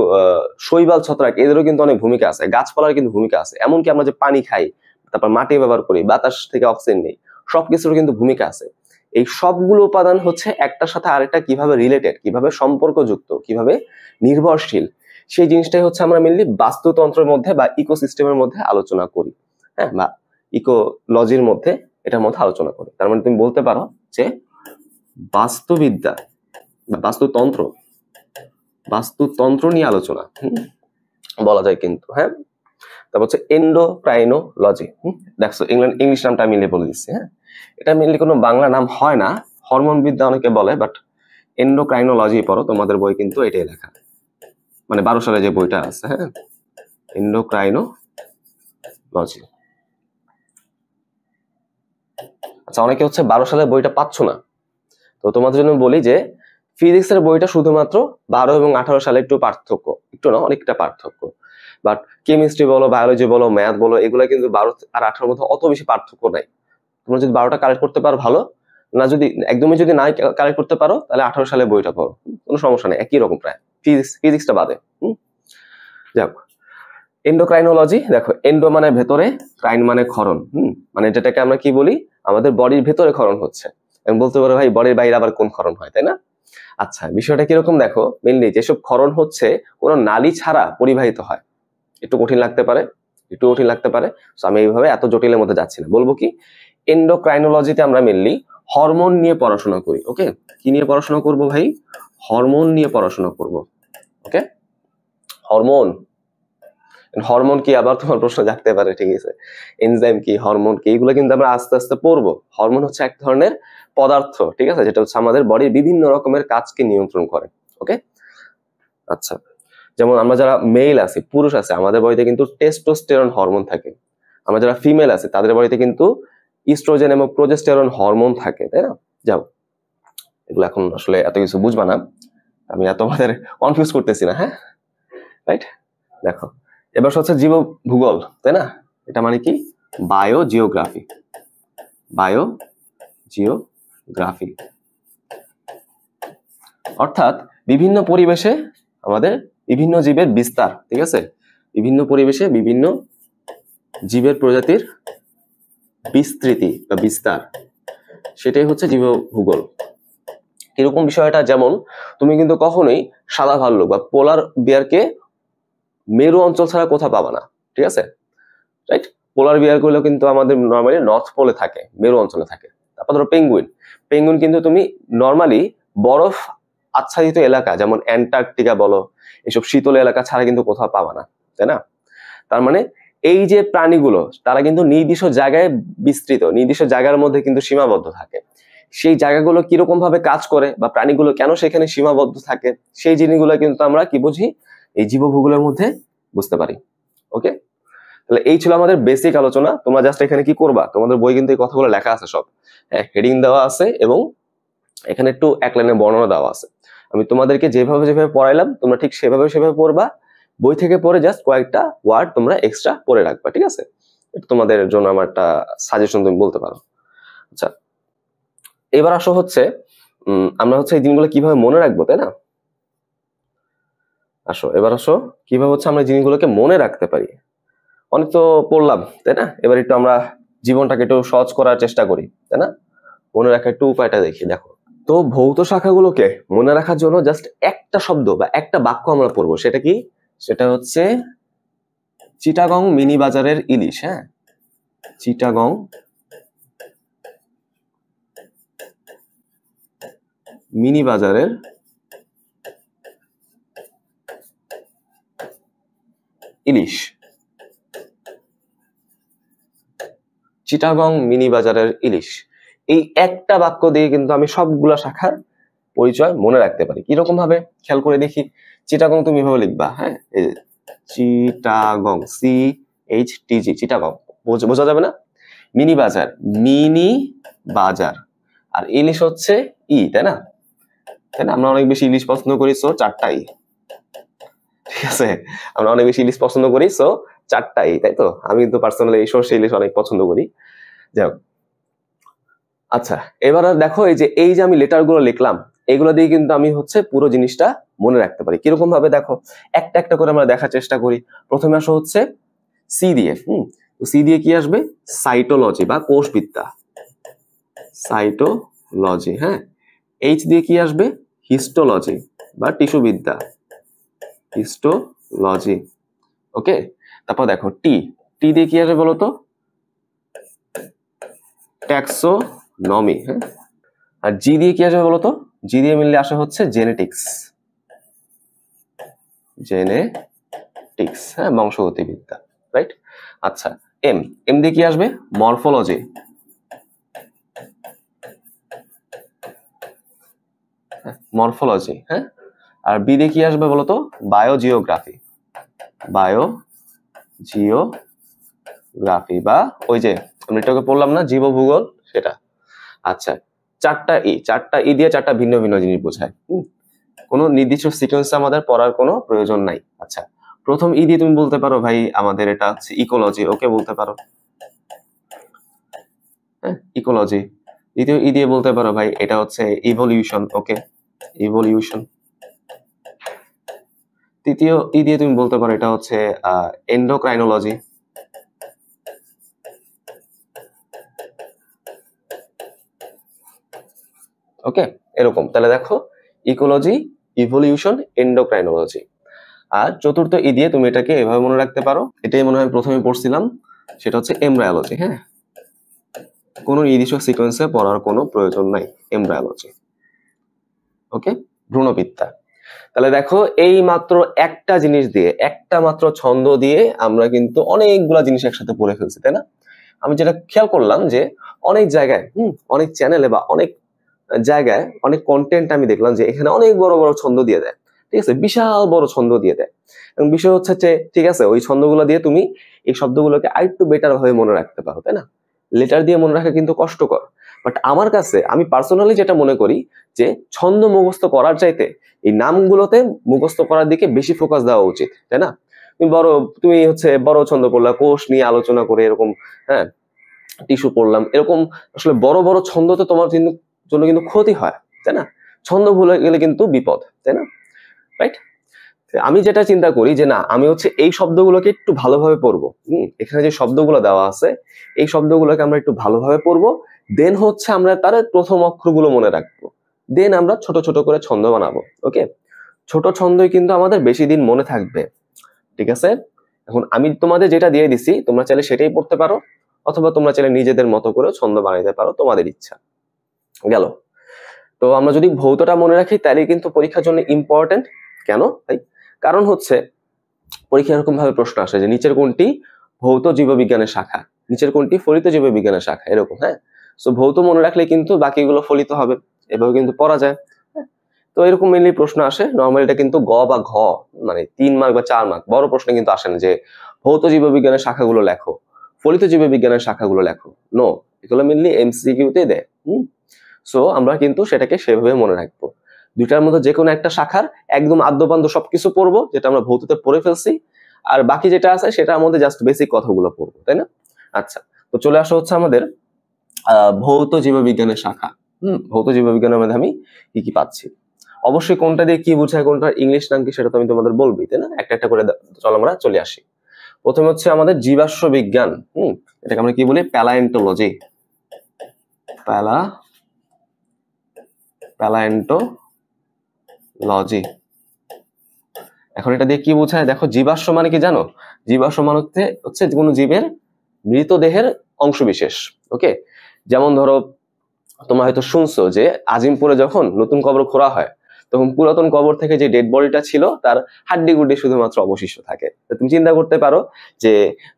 শৈবাল ছত্রাক, এদেরও কিন্তু অনেক ভূমিকা আছে, গাছপালার কিন্তু ভূমিকা আছে, এমনকি আমরা যে পানি খাই, তারপর মাটি ব্যবহার করি, বাতাস থেকে অক্সিজেন নেই, সবকিছুর কিন্তু ভূমিকা আছে। এই সবগুলো উপাদান হচ্ছে একটার সাথে আরেকটা কিভাবে রিলেটেড, কিভাবে সম্পর্কযুক্ত, কিভাবে নির্ভরশীল, সেই জিনিসটাই হচ্ছে আমরা মেনলি বাস্তুতন্ত্রের মধ্যে বা ইকোসিস্টেমের মধ্যে আলোচনা করি, হ্যাঁ, বা ইকোলজির মধ্যে এটার মধ্যে আলোচনা করি। তার মানে তুমি বলতে পারো যে বাস্তুবিদ্যা বা বাস্তুতন্ত্র, বাস্তুতন্ত্র নিয়ে আলোচনা বলা যায় কিন্তু, হ্যাঁ। তারপর হচ্ছে এন্ডোক্রাইনোলজি। দেখছো, ইংলিশ নামটা আমি বলে দিচ্ছি, হ্যাঁ, এটা মেনলি কোনো বাংলা নাম হয় না, হরমোন বিদ্যা অনেকে বলে, বাট এন্ডোক্রাইনোলজি পড়ো, তোমাদের বই কিন্তু এটাই লেখা, মানে 12 সালে যে বইটা আছে, হ্যাঁ, এন্ডোক্রাইনোলজি। আচ্ছা, অনেকে হচ্ছে 12 সালের বইটা পাচ্ছ না, তো তোমাদের জন্য বলি যে ফিজিক্সের বইটা শুধুমাত্র 12 এবং 18 সালে একটু পার্থক্য, একটু না, অনেকটা পার্থক্য, বাট কেমিস্ট্রি বলো, বায়োলজি বলো, ম্যাথ বলো, এগুলো কিন্তু 12 আর 18 মধ্যে অত বেশি পার্থক্য নাই। তোমরা যদি 12টা কালেক্ট করতে পারো ভালো, না যদি একদমই যদি নাই কালেক্ট করতে পারো, তাহলে 18 সালে বইটা পড়ো, কোনো সমস্যা নেই, একই রকম প্রায়, ফিজিক্সটা বাদে। যাক, এন্ডোক্রাইনোলজি, দেখো, এন্ডো মানে ভেতরে, ক্রাইন মানে ক্ষরণ, মানে যেটাকে আমরা কি বলি, আমাদের বডির ভেতরে ক্ষরণ হচ্ছে। আমি বলতে পারো ভাই, বডির বাইরে আবার কোন ক্ষরণ হয়, তাই না? আচ্ছা, বিষয়টা কিরকম দেখো, মেনলি যেসব ক্ষরণ হচ্ছে কোনো নালী ছাড়া পরিবাহিত হয়। একটু কঠিন লাগতে পারে, একটু কঠিন লাগতে পারে, তো আমি এইভাবে এত জটিলের মধ্যে যাচ্ছি না। বলবো কি, এন্ডোক্রাইনোলজিতে আমরা মেনলি হরমোন নিয়ে পড়াশোনা করি, ওকে? কি নিয়ে পড়াশোনা করব ভাই? হরমোন নিয়ে পড়াশোনা করব, ওকে? হরমোন, হরমোন কি আবার তোমার প্রশ্ন জাগতে পারে, ঠিক আছে? এনজাইম কি, হরমোন কি, এগুলো কিন্তু আমরা আস্তে আস্তে পড়বো। হরমোন হচ্ছে এক ধরনের পদার্থ, ঠিক আছে, যেটা হচ্ছে আমাদের বডির বিভিন্ন রকমের কাজকে নিয়ন্ত্রণ করে, ওকে? আচ্ছা, যেমন আমরা যারা মেল আছি, পুরুষ আছে, আমাদের বডিতে কিন্তু টেস্টোস্টেরন হরমোন থাকে। আমরা যারা ফিমেল আছে, তাদের বডিতে কিন্তু ইস্ট্রোজেন এবং প্রোজেস্টেরন হরমোন থাকে, তাই না? যাও, এগুলো এখন আসলে এত কিছু বুঝবা না, আমি এত আমাদের কনফিউজ করতেছি না, হ্যাঁ, রাইট? দেখো, এবার হচ্ছে জীব ভূগোল, তাই না? এটা মানে কি? বায়োজিওগ্রাফি। বায়োজিওগ্রাফি অর্থাৎ বিভিন্ন পরিবেশে আমাদের বিভিন্ন জীবের বিস্তার, ঠিক আছে? বিভিন্ন পরিবেশে বিভিন্ন জীবের প্রজাতির বিস্তৃতি বা বিস্তার, সেটাই হচ্ছে জীব ভূগোল। এরকম বিষয়টা, যেমন তুমি কিন্তু কখনোই সাদা ভাল্লুক বা পোলার বিয়ারকে মেরু অঞ্চল ছাড়া কোথাও পাবা না, ঠিক আছে, রাইট? পোলার বিয়ার গুলো কিন্তু আমাদের নর্মালি নর্থ পোলে থাকে, মেরু অঞ্চলে থাকে। তারপর ধরো পেঙ্গুইন, পেঙ্গুইন কিন্তু তুমি নর্মালি বরফ আচ্ছাদিত এলাকা, যেমন অ্যান্টার্কটিকা বলো, এসব শীতল এলাকা ছাড়া কিন্তু কোথাও পাবা না, তাই না? তার মানে এই যে প্রাণীগুলো তারা কিন্তু নির্দিষ্ট জায়গায় বিস্তৃত, নির্দিষ্ট জায়গার মধ্যে কিন্তু সীমাবদ্ধ থাকে। সেই জায়গাগুলো কিরকম ভাবে কাজ করে বা প্রাণীগুলো কেন সেখানে সীমাবদ্ধ থাকে, সেই জিনিসগুলো কিন্তু আমরা কি বুঝি, এই জীবভূগোলের মধ্যে বুঝতে পারি। ওকে, তাহলে এই ছিল আমাদের বেসিক আলোচনা। তোমরা জাস্ট এখানে কি করবা, তোমাদের বই কিন্তু এই কথাগুলো লেখা আছে সব, হেডিং দেওয়া আছে এবং এখানে একটু এক লাইনের বর্ণনা দেওয়া আছে। আমি তোমাদেরকে যেভাবে যেভাবে পড়াইলাম তোমরা ঠিক সেভাবে সেভাবে পড়বা, বই থেকে পড়ে জাস্ট কয়েকটা ওয়ার্ড তোমরা এক্সট্রা পড়ে রাখবা, ঠিক আছে? এটা তোমাদের জন্য আমার একটা সাজেশন, তুমি বলতে পারো। আচ্ছা, এবার আসো হচ্ছে আমরা হচ্ছে এই দিনগুলো কিভাবে মনে রাখবো, তাই না? এবার আসো কিভাবে হচ্ছে আমরা জিনিসগুলোকে মনে রাখতে পারি। অনেক তো পড়লাম, তাই না? এবার একটু আমরা জীবনটাকে একটু সহজ করার চেষ্টা করি, তাই না? মনে রাখার একটু উপায়টা দেখি। দেখো, তো ভৌত শাখাগুলোকে মনে রাখার জন্য জাস্ট একটা শব্দ বা একটা বাক্য আমরা পড়বো। সেটা কি? সেটা হচ্ছে চিটাগং মিনি বাজারের ইলিশ। হ্যাঁ, চিটাগং মিনি বাজারের ইলিশ। চিটাগং মিনি বাজারের ইলিশ, এই একটা বাক্য দিয়ে কিন্তু আমি সবগুলা শাখার পরিচয় মনে রাখতে পারি। কিরকম ভাবে খেয়াল করে দেখি। চিটাগং তুমি এভাবে লিখবা, হ্যাঁ, এই যে চিটাগং, CHTG, চিটাগং, বোঝা যাবে না? মিনি বাজার, মিনি বাজার, আর ইলিশ হচ্ছে তাই না? আমরা অনেক বেশি ইলিশ পছন্দ করি, সো 4টা ই, ঠিক আছে? আমরা অনেক বেশি ইলিশ পছন্দ করি, সো 4টা ই, তাই তো? আমি কিন্তু পার্সোনালি এই সরষে ইলিশ অনেক পছন্দ করি। যাই হোক, আচ্ছা, এবার দেখো এই যে আমি লেটার গুলো লিখলাম, এগুলো দিয়ে কিন্তু আমি হচ্ছে পুরো জিনিসটা মনে রাখতে পারি। কিরকম ভাবে দেখো, একটা একটা করে আমরা দেখার চেষ্টা করি। প্রথমে আসো হচ্ছে সি দিয়ে। সি দিয়ে কি আসবে? সাইটোলজি বা কোষবিদ্যা, সাইটোলজি। হ্যাঁ, এইচ দিয়ে কি আসবে? হিস্টোলজি বা টিস্যুবিদ্যা, হিস্টোলজি। ওকে, তারপর দেখো টি দিয়ে কি আসবে বলতো? ট্যাক্সোনমি। হ্যাঁ, আর জি দিয়ে কি আসবে বলতো? জি দিয়ে মিললে আসা হচ্ছে জেনেটিক্স, হ্যাঁ, বংশগতিবিদ্যা, রাইট? আচ্ছা, এম দিয়ে কি আসবে? মরফোলজি, হ্যাঁ। আর বি দিয়ে কি আসবে বলতো? বায়োজিওগ্রাফি, বা ওই যে আমরা এটাকে পড়লাম না, জীবভূগোল, সেটা। আচ্ছা, 4টা ই দিয়ে 4টা ভিন্ন ভিন্ন জিনিস বোঝায়। কোনো নির্দিষ্ট সিকোয়েন্সে আমাদের পড়ার কোনো প্রয়োজন নাই। আচ্ছা, প্রথম ই দিয়ে তুমি বলতে পারো ভাই আমাদের এটা হচ্ছে ইকোলজি, ওকে, বলতে পারো, হ্যাঁ, ইকোলজি। দ্বিতীয় ই দিয়ে বলতে পারো ভাই এটা হচ্ছে ইভলিউশন, ওকে, ইভলিউশন। তৃতীয় ই দিয়ে তুমি বলতে পারো এটা হচ্ছে এন্ডোক্রাইনোলজি। ওকে, এরকম। তাহলে দেখো, ইকোলজি, ইভলিউশন, এন্ডোক্রাইনোলজি। আর চতুর্থ ই দিয়ে তুমি এটাকে এভাবে মনে রাখতে পারো, এটাই মনে হয় প্রথমে পড়ছিলাম, সেটা হচ্ছে এমব্রায়োলজি। হ্যাঁ, কোনো নির্দিষ্ট সিকোয়েন্সে পড়ার কোনো প্রয়োজন নাই, এমব্রায়োলজি। ওকে, ভ্রূণবিদ্যা। তাহলে দেখো, এই মাত্র একটা জিনিস দিয়ে, একটা মাত্র ছন্দ দিয়ে আমরা কিন্তু অনেকগুলা জিনিস একসাথে পড়ে ফেলছি, তাই না? আমি যেটা খেয়াল করলাম যে অনেক জায়গায়, অনেক চ্যানেলে বা অনেক জায়গায়, অনেক কন্টেন্ট আমি দেখলাম যে এখানে অনেক বড় বড় ছন্দ দিয়ে দেয়, ঠিক আছে, বিশাল বড় ছন্দ দিয়ে দেয়। এবং বিষয় হচ্ছে যে ঠিক আছে, ওই ছন্দগুলো দিয়ে তুমি এই শব্দগুলোকে আরেকটু বেটার ভাবে মনে রাখতে পারো, তাই না? লেটার দিয়ে মনে রাখা কিন্তু কষ্টকর, বাট আমার কাছে, আমি পার্সোনালি যেটা মনে করি যে ছন্দ মুখস্থ করার চাইতে এই নামগুলোতে মুখস্থ করার দিকে বেশি ফোকাস দেওয়া উচিত, তাই না? তুমি হচ্ছে বড় ছন্দ পড়লা, কোষ নিয়ে আলোচনা করে এরকম, হ্যাঁ, টিস্যু পড়লাম, এরকম আসলে বড় বড় ছন্দ তো তোমার জন্য কিন্তু ক্ষতি হয়, তাই না? ছন্দ ভুলে গেলে কিন্তু বিপদ, তাই না? রাইট? আমি যেটা চিন্তা করি যে না, আমি হচ্ছে এই শব্দগুলোকে একটু ভালোভাবে পড়বো। এখানে যে শব্দগুলো দেওয়া আছে, এই শব্দগুলোকে আমরা একটু ভালোভাবে পড়বো, দেন হচ্ছে আমরা তার প্রথম অক্ষরগুলো মনে রাখবো, দেন আমরা ছোট ছোট করে ছন্দ বানাবো। ওকে, ছোট ছন্দই কিন্তু আমাদের বেশি দিন মনে থাকবে, ঠিক আছে? এখন আমি তোমাদের যেটা দিয়ে দিছি, তোমরা চাইলে সেটাই পড়তে পারো, অথবা তোমরা চাইলে নিজেদের মতো করে ছন্দ বানাইতে পারো, তোমাদের ইচ্ছা। গেল। তো আমরা যদি ভৌতটা মনে রাখি তাহলে কিন্তু পরীক্ষার জন্য ইম্পর্টেন্ট। কেন ভাই? কারণ হচ্ছে পরীক্ষা এরকম ভাবে প্রশ্ন আসে যে নিচের কোনটি ভৌত জীববিজ্ঞানের শাখা, নিচের কোনটি ফলিত জীববিজ্ঞানের শাখা, এরকম। হ্যাঁ, সো ভৌত মনে রাখলে কিন্তু বাকিগুলো ফলিত হবে, এভাবে কিন্তু পড়া যায়। তো এরকম মেনলি প্রশ্ন আসে। নর্মালি এটা কিন্তু গ বা ঘ, মানে 3 মার্ক বা 4 মার্ক, বড় প্রশ্ন কিন্তু আসে না যে ভৌত জীববিজ্ঞানের শাখাগুলো লেখো, ফলিত জীববিজ্ঞানের শাখাগুলো লেখো। নো, এগুলো মেনলি এমসিকিউতে দেয়। সো আমরা কিন্তু সেটাকে সেভাবে মনে রাখবো। দুইটার মধ্যে যে কোনো একটা শাখার একদম আদ্যপান্ত সবকিছু পড়বো, যেটা আমরা ভৌততে পড়ে ফেলছি, আর বাকি যেটা আছে সেটার মধ্যে জাস্ট বেসিক কথাগুলো পড়বো, তাই না? আচ্ছা, তো চলে আসা হচ্ছে আমাদের ভৌত জীববিজ্ঞানের শাখা। ভৌত জীববিজ্ঞানের মধ্যে আমি কি কি পাচ্ছি, অবশ্যই কোনটা দিয়ে কি বোঝায়, কোনটার ইংলিশ নাম কি, সেটা তো আমি তোমাদের বলবি, তাই না? একটা একটা করে চলো আমরা চলে আসি। প্রথমে হচ্ছে আমাদের জীবাশ্ম বিজ্ঞান। এটাকে আমরা কি বলি? প্যালায়েন্টোলজি। প্যালায়েন্টোলজি। এখন এটা দিয়ে কি বোঝায় দেখো, জীবাশ্ম মানে কি জানো? জীবাশ্ম মানে হচ্ছে কোনো জীবের মৃতদেহের অংশবিশেষ। ওকে, যেমন ধরো তোমরা হয়তো শুনছো যে আজিমপুরে যখন নতুন কবর খোঁড়া হয়, তখন পুরাতন কবর থেকে যে ডেড বডিটা ছিল তার হাড্ডি গুড্ডি শুধুমাত্র অবশিষ্ট থাকে। তুমি চিন্তা করতে পারো যে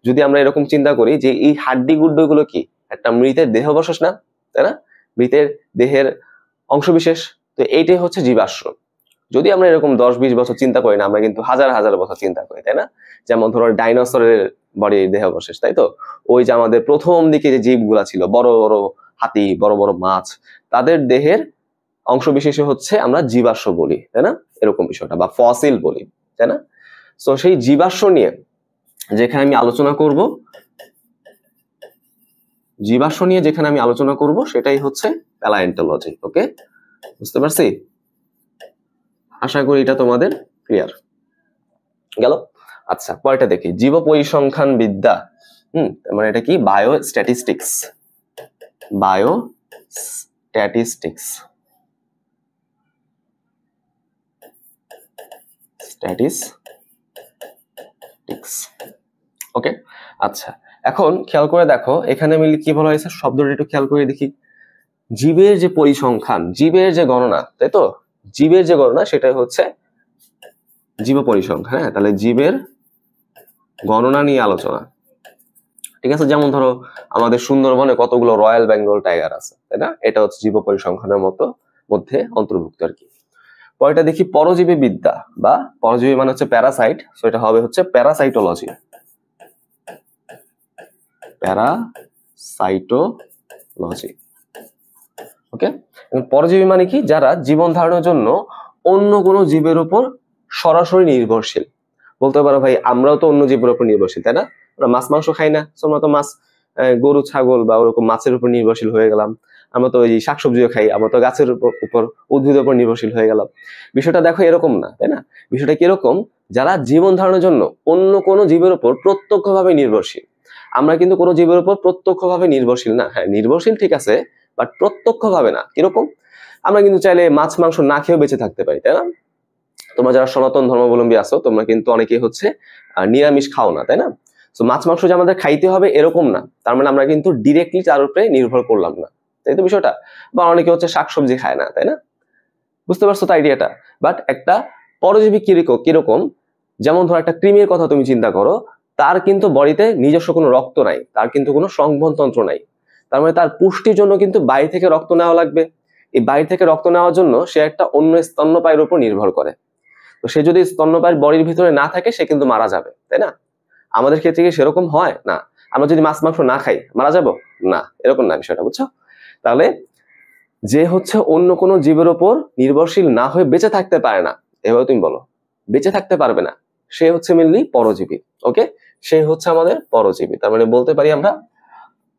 যদি আমরা এরকম চিন্তা করি যে এই হাড্ডি গুড্ডি গুলো কি একটা মৃতের দেহাবশেষ না, তাই না? মৃতের দেহের অংশবিশেষ। তো এইটাই হচ্ছে জীবাশ্ম। যদি আমরা এরকম 10-20 বছর চিন্তা করি না, আমরা কিন্তু হাজার হাজার বছর চিন্তা করি, তাই না? যেমন ধরো ডাইনোসরের বডির দেহাবশেষ, তাই তো? ওই যে আমাদের প্রথম দিকে যে জীবগুলা ছিল, বড় বড় হাতি, বড় বড় মাছ, তাদের দেহের অংশবিশেষ হচ্ছে আমরা জীবাশ্ম বলি, তাই না? এরকম বিষয়টা, বা ফসিল বলি, তাই না? তো সেই জীবাশ্ম নিয়ে যেখানে আমি আলোচনা করব, সেটাই হচ্ছে প্যালায়েন্টোলজি। ওকে, বুঝতে পারছি? আশা করি এটা তোমাদের ক্লিয়ার গেল। আচ্ছা, পরেরটা দেখি, জীব পরিসংখ্যান বিদ্যা। মানে এটা কি? বায়োস্ট্যাটিস্টিক্স। ওকে, আচ্ছা, এখন খেয়াল করে দেখো এখানে মিলি কি বলা হয়েছে, শব্দটা একটু খেয়াল করে দেখি। জীবের যে পরিসংখ্যান, জীবের যে গণনা, তাই তো? জীবের যে গণনা সেটাই হচ্ছে জীব পরিসংখ্যান। হ্যাঁ, তাহলে জীবের গণনা নিয়ে আলোচনা, ঠিক আছে? যেমন ধরো আমাদের সুন্দরবনে কতগুলো রয়্যাল বেঙ্গল টাইগার আছে, তাই না? এটা হচ্ছে জীব পরিসংখ্যানের মধ্যে অন্তর্ভুক্ত আর কি। পরেরটা দেখি, পরজীবী বিদ্যা, বা পরজীবী মানে হচ্ছে প্যারাসাইট, সো এটা হবে হচ্ছে প্যারাসাইটোলজি। ওকে, পরজীবী মানে কি? যারা জীবন ধারণের জন্য অন্য কোনো জীবের উপর সরাসরি নির্ভরশীল। বলতে পারো ভাই আমরাও তো অন্য জীবের উপর নির্ভরশীল, তাই না? আমরা মাছ মাংস খাই না, আমরা তো মাছ, গরু ছাগল বা ওরকম মাছের উপর নির্ভরশীল হয়ে গেলাম। আমরা তো ওই শাকসবজিও খাই, আমরা তো গাছের উপর উদ্ভিদের উপর নির্ভরশীল হয়ে গেলাম। বিষয়টা দেখো এরকম না, তাই না? বিষয়টা কিরকম, যারা জীবন ধারণের জন্য অন্য কোনো জীবের উপর প্রত্যক্ষভাবে নির্ভরশীল। আমরা কিন্তু কোনো জীবের উপর প্রত্যক্ষভাবে নির্ভরশীল না। হ্যাঁ, নির্ভরশীল ঠিক আছে, বাট প্রত্যক্ষভাবে না। কিরকম? আমরা কিন্তু চাইলে মাছ মাংস না খেয়েও বেঁচে থাকতে পারি, তাই না? তোমরা যারা সনাতন ধর্মাবলম্বী আছো, তোমরা কিন্তু অনেকেই হচ্ছে নিরামিষ খাও না, তাই না? তো মাছ মাংস যে আমাদের খাইতে হবে এরকম না, তার মানে আমরা কিন্তু ডিরেক্টলি তার উপরে নির্ভর করলাম না, তাই তো বিষয়টা? বা অনেকে হচ্ছে শাকসবজি খায় না, তাই না? বুঝতে পারছো তো আইডিয়াটা? বাট একটা পরজীবী কিরকম, যেমন ধর একটা কৃমির কথা তুমি চিন্তা করো, তার কিন্তু বডিতে নিজস্ব কোনো রক্ত নাই, তার কিন্তু কোনো সংবহনতন্ত্র নাই। তার মানে তার পুষ্টির জন্য কিন্তু বাইরে থেকে রক্ত নেওয়া লাগবে। এই বাইরে থেকে রক্ত নেওয়ার জন্য সে একটা অন্য স্তন্যপায়ীর উপর নির্ভর করে। তো সে যদি স্তন্যপায়ীর বডির ভিতরে না থাকে, সে কিন্তু মারা যাবে, তাই না? আমাদের ক্ষেত্রে কি সেরকম হয়? না। আমরা যদি মাছ মাংস না খাই মারা যাব না, এরকম না বিষয়টা, বুঝছো? তাহলে যে হচ্ছে অন্য কোনো জীবের উপর নির্ভরশীল না হয়ে বেঁচে থাকতে পারে না, এভাবে তুমি বলো, বেঁচে থাকতে পারবে না, সে হচ্ছে মেনলি পরজীবী। ওকে, সে হচ্ছে আমাদের পরজীবী। তার মানে বলতে পারি আমরা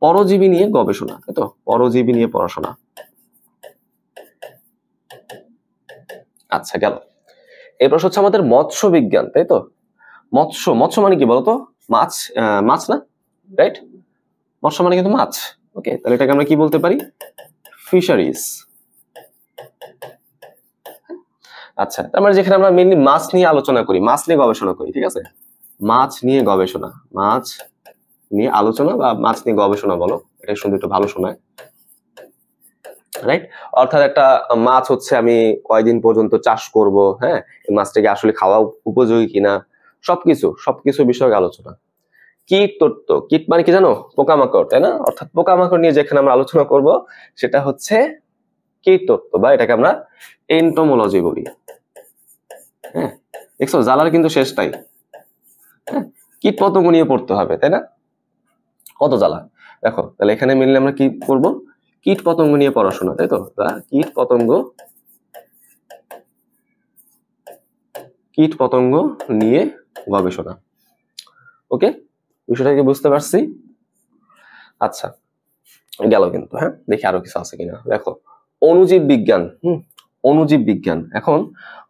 পরজীবী নিয়ে গবেষণা, তাই তো? পরজীবী নিয়ে পড়াশোনা। আচ্ছা, গেল। এরপর হচ্ছে আমাদের মৎস্য বিজ্ঞান, তাই তো? মৎস্য মানে কি বলতো? মাছ, মাছ না, রাইট? মৎস্য মানে কিন্তু মাছ। ওকে, তাহলে এটাকে আমরা কি বলতে পারি? ফিশারিজ। আচ্ছা, তার মানে যেখানে আমরা মেইনলি মাছ নিয়ে আলোচনা করি, মাছ নিয়ে গবেষণা করি, ঠিক আছে? মাছ নিয়ে আলোচনা বা মাছ নিয়ে গবেষণা বলো, এটা শুনতে একটু ভালো শোনায়, রাইট? অর্থাৎ একটা মাছ হচ্ছে আমি কয়দিন পর্যন্ত চাষ করব, হ্যাঁ, এই মাছটাকে আসলে খাওয়া উপযোগী কিনা, সবকিছু বিষয়ক আলোচনা। কীট তত্ত্ব, কীট মানে কি জানো? পোকামাকড়, তাই না? অর্থাৎ পোকামাকড় নিয়ে যেখানে আমরা আলোচনা করব সেটা হচ্ছে কীট তত্ত্ব, বা এটাকে আমরা এন্টোমোলজি বলি। হ্যাঁ, দেখছো জ্বালার কিন্তু শেষ নাই। হ্যাঁ, কীট পতঙ্গ নিয়ে পড়তে হবে, তাই না? কত জ্বালা। দেখো তাহলে এখানে মিললে আমরা কি করব? কীট পতঙ্গ নিয়ে পড়াশোনা, তাই তো? কীট পতঙ্গ নিয়ে গবেষণা। ওকে, বিষয়টা কি বুঝতে পারছি? আচ্ছা, গেল কিন্তু। হ্যাঁ, দেখি আরো কিছু আছে কিনা। দেখো অণুজীব বিজ্ঞান। অণুজীব বিজ্ঞান। এখন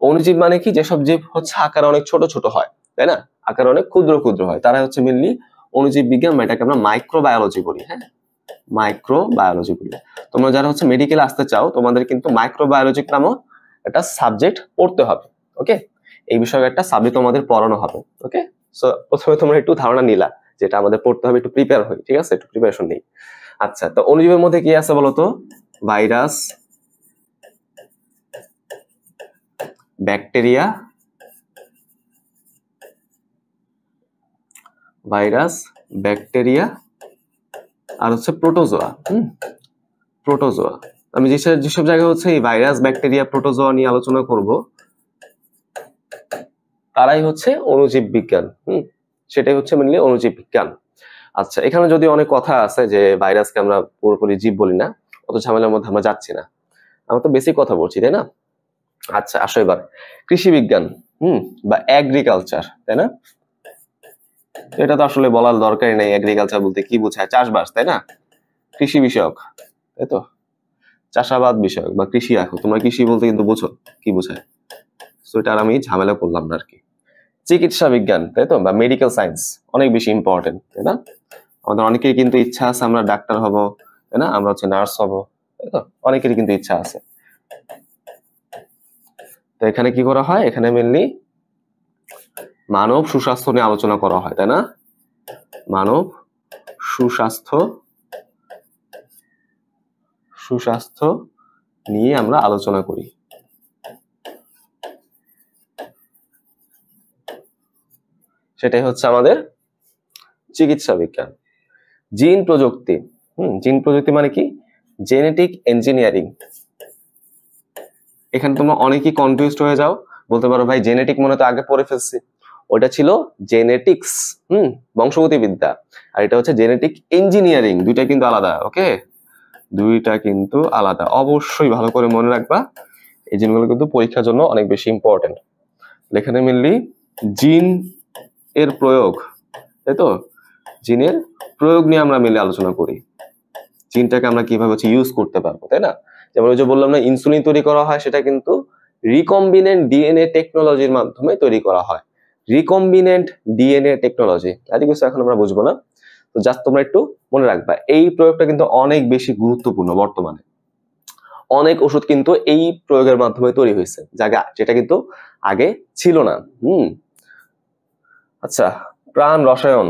অণুজীব মানে কি? যেসব জীব হচ্ছে আকারে অনেক ছোট ছোট হয়, তাই না? আকারে অনেক ক্ষুদ্র হয়, তারা হচ্ছে মেনলি অণুজীব বিজ্ঞান, বা এটাকে আমরা মাইক্রোবায়োলজি বলি। হ্যাঁ, মাইক্রোবায়োলজি বলি। তোমরা যারা হচ্ছে মেডিকেলে আসতে চাও, তোমাদের কিন্তু মাইক্রোবায়োলজি নামক একটা সাবজেক্ট পড়তে হবে। ওকে, এই বিষয়ে একটা সাবজেক্ট তোমাদের পড়ানো হবে। ওকে, সো প্রথমে তোমরা একটু ধারণা নিলা যেটা আমাদের পড়তে হবে, একটু প্রিপেয়ার হই, ঠিক আছে? একটু প্রিপারেশন নেই। আচ্ছা, তো অণুজীবের মধ্যে কি আছে বলতো? ভাইরাস, ব্যাকটেরিয়া, আর হচ্ছে প্রোটোজোয়া। প্রোটোজোয়া। আমি যেসব জায়গায় হচ্ছে এই ভাইরাস, ব্যাকটেরিয়া, প্রোটোজোয়া নিয়ে আলোচনা করব, তারাই হচ্ছে অণুজীব বিজ্ঞান। সেটাই হচ্ছে মেনলি অণুজীব বিজ্ঞান। আচ্ছা, এখানে যদি অনেক কথা আছে যে ভাইরাসকে আমরা পুরোপুরি জীব বলি না, অত ঝামেলার মধ্যে আমরা যাচ্ছি না, আমরা তো বেসিক কথা বলছি, তাই না? আচ্ছা, আসো এবার কৃষি বিজ্ঞান, বা এগ্রিকালচার, তাই না? এটা তো আসলে বলার দরকারই নেই, এগ্রিকালচার বলতে কি বোঝায়? চাষবাস, তাই না? কৃষি বিষয়ক, তাই তো? চাষাবাদ বিষয়ক বা কৃষি। রাখো তোমরা কৃষি বলতে কিন্তু বুঝো কি বোঝায়, তো এটা আর আমি ঝামেলা করলাম না আর কি। চিকিৎসা বিজ্ঞান, তাই তো? বা মেডিকেল সায়েন্স, অনেক বেশি ইম্পর্টেন্ট, তাই না? আমাদের অনেকেরই কিন্তু ইচ্ছা আছে আমরা ডাক্তার হব, তাই না? আমরা হচ্ছে নার্স হব, তাই তো? অনেকেরই কিন্তু ইচ্ছা আছে। তো এখানে কি করা হয়? এখানে মেনলি মানব সুস্বাস্থ্য নিয়ে আলোচনা করা হয়, তাই না? মানব সুস্বাস্থ্য নিয়ে আমরা আলোচনা করি। সেটাই হচ্ছে আমাদের চিকিৎসা বিজ্ঞান। জিন প্রযুক্তি। জিন প্রযুক্তি মানে কি? Genetic engineering. এখানে তোমরা অনেকেই কনফিউজড হয়ে যাও, বলতে পারো ভাই জেনেটিক মনে তো আগে পড়ে ফেলছি। ওটা ছিল জেনেটিক্স, বংশগতিবিদ্যা, আর এটা হচ্ছে জেনেটিক ইঞ্জিনিয়ারিং। দুইটা কিন্তু আলাদা। ওকে, দুইটা কিন্তু আলাদা, অবশ্যই ভালো করে মনে রাখবা। এই জিনিসগুলো কিন্তু পরীক্ষার জন্য অনেক বেশি ইম্পর্টেন্ট। এখানে মেনলি জিন এর প্রয়োগ, তাই তো? জিনের প্রয়োগ নিয়ে আমরা মেনলি আলোচনা করি। জিনটাকে আমরা কিভাবে হচ্ছে ইউজ করতে পারবো, তাই না? যেমন ওই যে বললাম না, ইনসুলিন তৈরি করা হয়, সেটা কিন্তু রিকম্বিনেন্ট ডিএনএ টেকনোলজির মাধ্যমে তৈরি করা হয়। রিকম্বিনেন্ট ডিএনএ টেকনোলজি, এত কিছু এখন আমরা বুঝবো না, তো জাস্ট তোমরা একটু মনে রাখবা এই প্রয়োগটা কিন্তু অনেক বেশি গুরুত্বপূর্ণ। বর্তমানে অনেক ওষুধ কিন্তু এই প্রয়োগের মাধ্যমে তৈরি হয়েছে, যেটা কিন্তু আগে ছিল না। আচ্ছা, প্রাণ রসায়ন,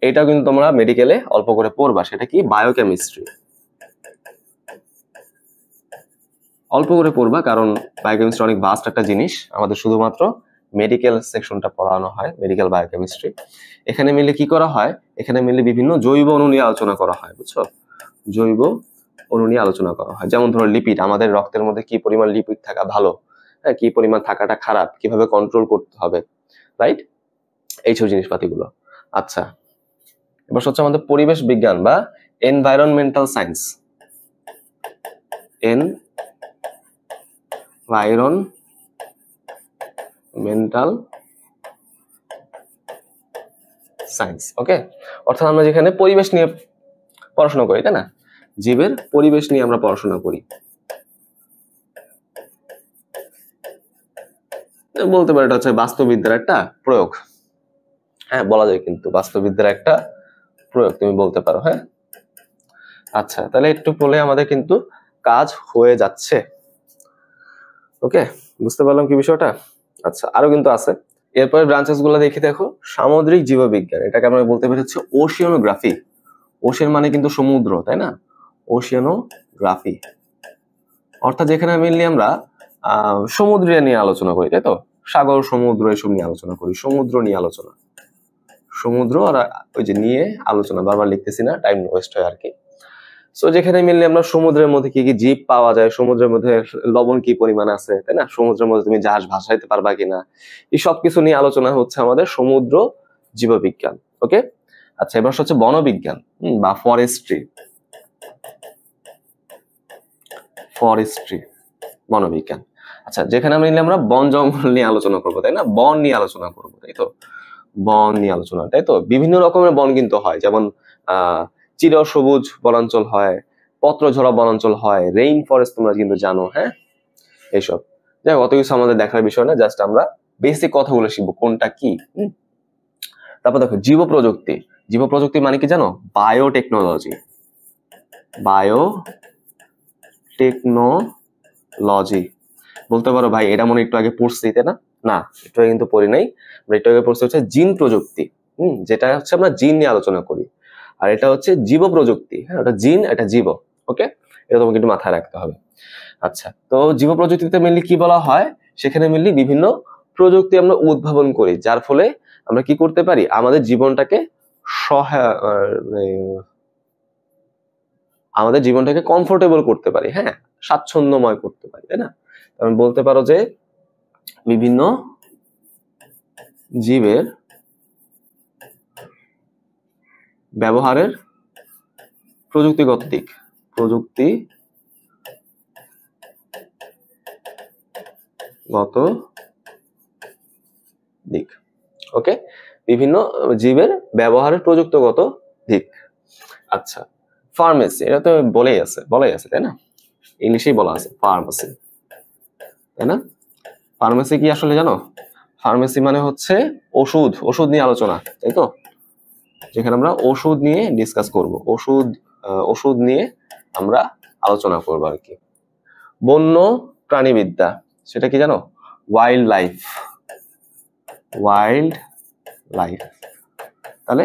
এটা কিন্তু তোমরা মেডিকেলে অল্প করে পড়বা। সেটা কি? বায়োকেমিস্ট্রি। অল্প করে পড়বা, কারণ বায়োকেমিস্ট্রি অনেক ভাস্ট একটা জিনিস। আমাদের শুধুমাত্র মেডিকেল সেকশনটা পড়ানো হয়, মেডিকেল বায়োকেমিস্ট্রি। এখানে মিলে কি করা হয়? এখানে মিলে বিভিন্ন জৈব অণু নিয়ে আলোচনা করা হয়, বুঝছো? জৈব অণু নিয়ে আলোচনা করা হয়। যেমন ধরো লিপিড, আমাদের রক্তের মধ্যে কি পরিমাণ লিপিড থাকা ভালো, হ্যাঁ, কি পরিমাণ থাকাটা খারাপ, কিভাবে কন্ট্রোল করতে হবে, রাইট? এইসব জিনিসপাতিগুলো। আচ্ছা, এবার হচ্ছে আমাদের পরিবেশ বিজ্ঞান বা environmental science. Environmental science. Okay, অর্থাৎ আমরা যেখানে পরিবেশ নিয়ে পড়াশোনা করি, তাই না? জীবের পরিবেশ নিয়ে আমরা পড়াশোনা করি। বলতে পারি এটা হচ্ছে বাস্তুবিদ্যার একটা প্রয়োগ। হ্যাঁ, বলা যায় কিন্তু বাস্তুবিদ্যার একটা প্রয়োগ, তুমি বলতে পারো। হ্যাঁ, আচ্ছা, তাহলে একটু বলে আমাদের কিন্তু কাজ হয়ে যাচ্ছে। ওকে, বুঝতে পারলাম কি বিষয়টা? আচ্ছা, আরো কিন্তু আছে। এরপরে ব্রাঞ্চেস গুলো দেখি। দেখো, সামুদ্রিক জীববিজ্ঞান, এটাকে আমরা বলতে পারি হচ্ছে ওশিয়ানোগ্রাফি। ওশিয়ান মানে কিন্তু সমুদ্র, তাই না? ওশিয়ানোগ্রাফি অর্থাৎ যেখানে মেইনলি আমরা সমুদ্র নিয়ে আলোচনা করি, তাই তো? সাগর সমুদ্র এসব নিয়ে আলোচনা করি, সমুদ্র নিয়ে আলোচনা, সমুদ্র আর ওই যে নিয়ে আলোচনা, বারবার লিখতেছি না, টাইম ওয়েস্ট হয় আর কি। সো যেখানে মিললে আমরা সমুদ্রের মধ্যে কি কি জীব পাওয়া যায়, সমুদ্রের মধ্যে লবণ কি পরিমাণ আছে, তাই না, সমুদ্রের মধ্যে তুমি জাহাজ ভাসাইতে পারবা কিনা, এই সব কিছু নিয়ে আলোচনা হচ্ছে আমাদের সমুদ্র জীববিজ্ঞান। ওকে, আচ্ছা এবার হচ্ছে বনবিজ্ঞান বা ফরেস্ট্রি, ফরেস্ট্রি বনবিজ্ঞান। আচ্ছা যেখানে আমরা নিলে আমরা বন জঙ্গল নিয়ে আলোচনা করবো, তাই না, বন নিয়ে আলোচনা করবো, তাই তো, বন নিয়ে আলোচনা, তাই তো, বিভিন্ন রকমের বন কিন্তু হয়, যেমন চিরসবুজ বনাঞ্চল হয়, পত্রঝরা বনাঞ্চল হয়, রেইন ফরেস্ট তোমরা কিন্তু জানো, হ্যাঁ, এইসব। যাই হোক অত কিছু আমাদের দেখার বিষয় না, জাস্ট আমরা বেসিক কথাগুলো শিখবো কোনটা কি। তারপর দেখো জীব প্রযুক্তি, জীব প্রযুক্তি মানে কি জানো, বায়োটেকনোলজি, বায়োটেকনোলজি। বলতে পারো ভাই এটা মনে একটু আগে পড়ছি, তাই না, না একটু আগে কিন্তু পড়ি নাই, আমরা একটু আগে পড়ছি হচ্ছে জিন প্রযুক্তি, যেটা হচ্ছে আমরা জিন নিয়ে আলোচনা করি, আর এটা হচ্ছে জীব প্রযুক্তি, হ্যাঁ, এটা জিন এটা জীব। ওকে, এটা তোমাকে একটু মাথায় রাখতে হবে। আচ্ছা, তো জীব প্রযুক্তিতে মেনলি কি বলা হয়, সেখানে মেনলি বিভিন্ন প্রযুক্তি আমরা উদ্ভাবন করি, যার ফলে আমরা কি করতে পারি, আমাদের জীবনটাকে আমাদের জীবনটাকে কমফোর্টেবল করতে পারি, হ্যাঁ, স্বাচ্ছন্দ্যময় করতে পারি, তাই না। তুমি বলতে পারো যে বিভিন্ন জীবের ব্যবহারের প্রযুক্তিগত দিক, প্রযুক্তিগত দিক। ওকে, বিভিন্ন জীবের ব্যবহারের প্রযুক্তিগত দিক। আচ্ছা ফার্মেসি, এটা তো বলাই আছে তাই না, ইংলিশেই বলা আছে ফার্মেসি, তাই না। ফার্মেসি কি আসলে জানো, ফার্মেসি মানে হচ্ছে ওষুধ নিয়ে আলোচনা, তাই তো, যেখানে আমরা ওষুধ নিয়ে ডিসকাস করব, ওষুধ নিয়ে আমরা আলোচনা করব আর কি। বন্য প্রাণীবিদ্যা, সেটা কি জানো, ওয়াইল্ড লাইফ, তাহলে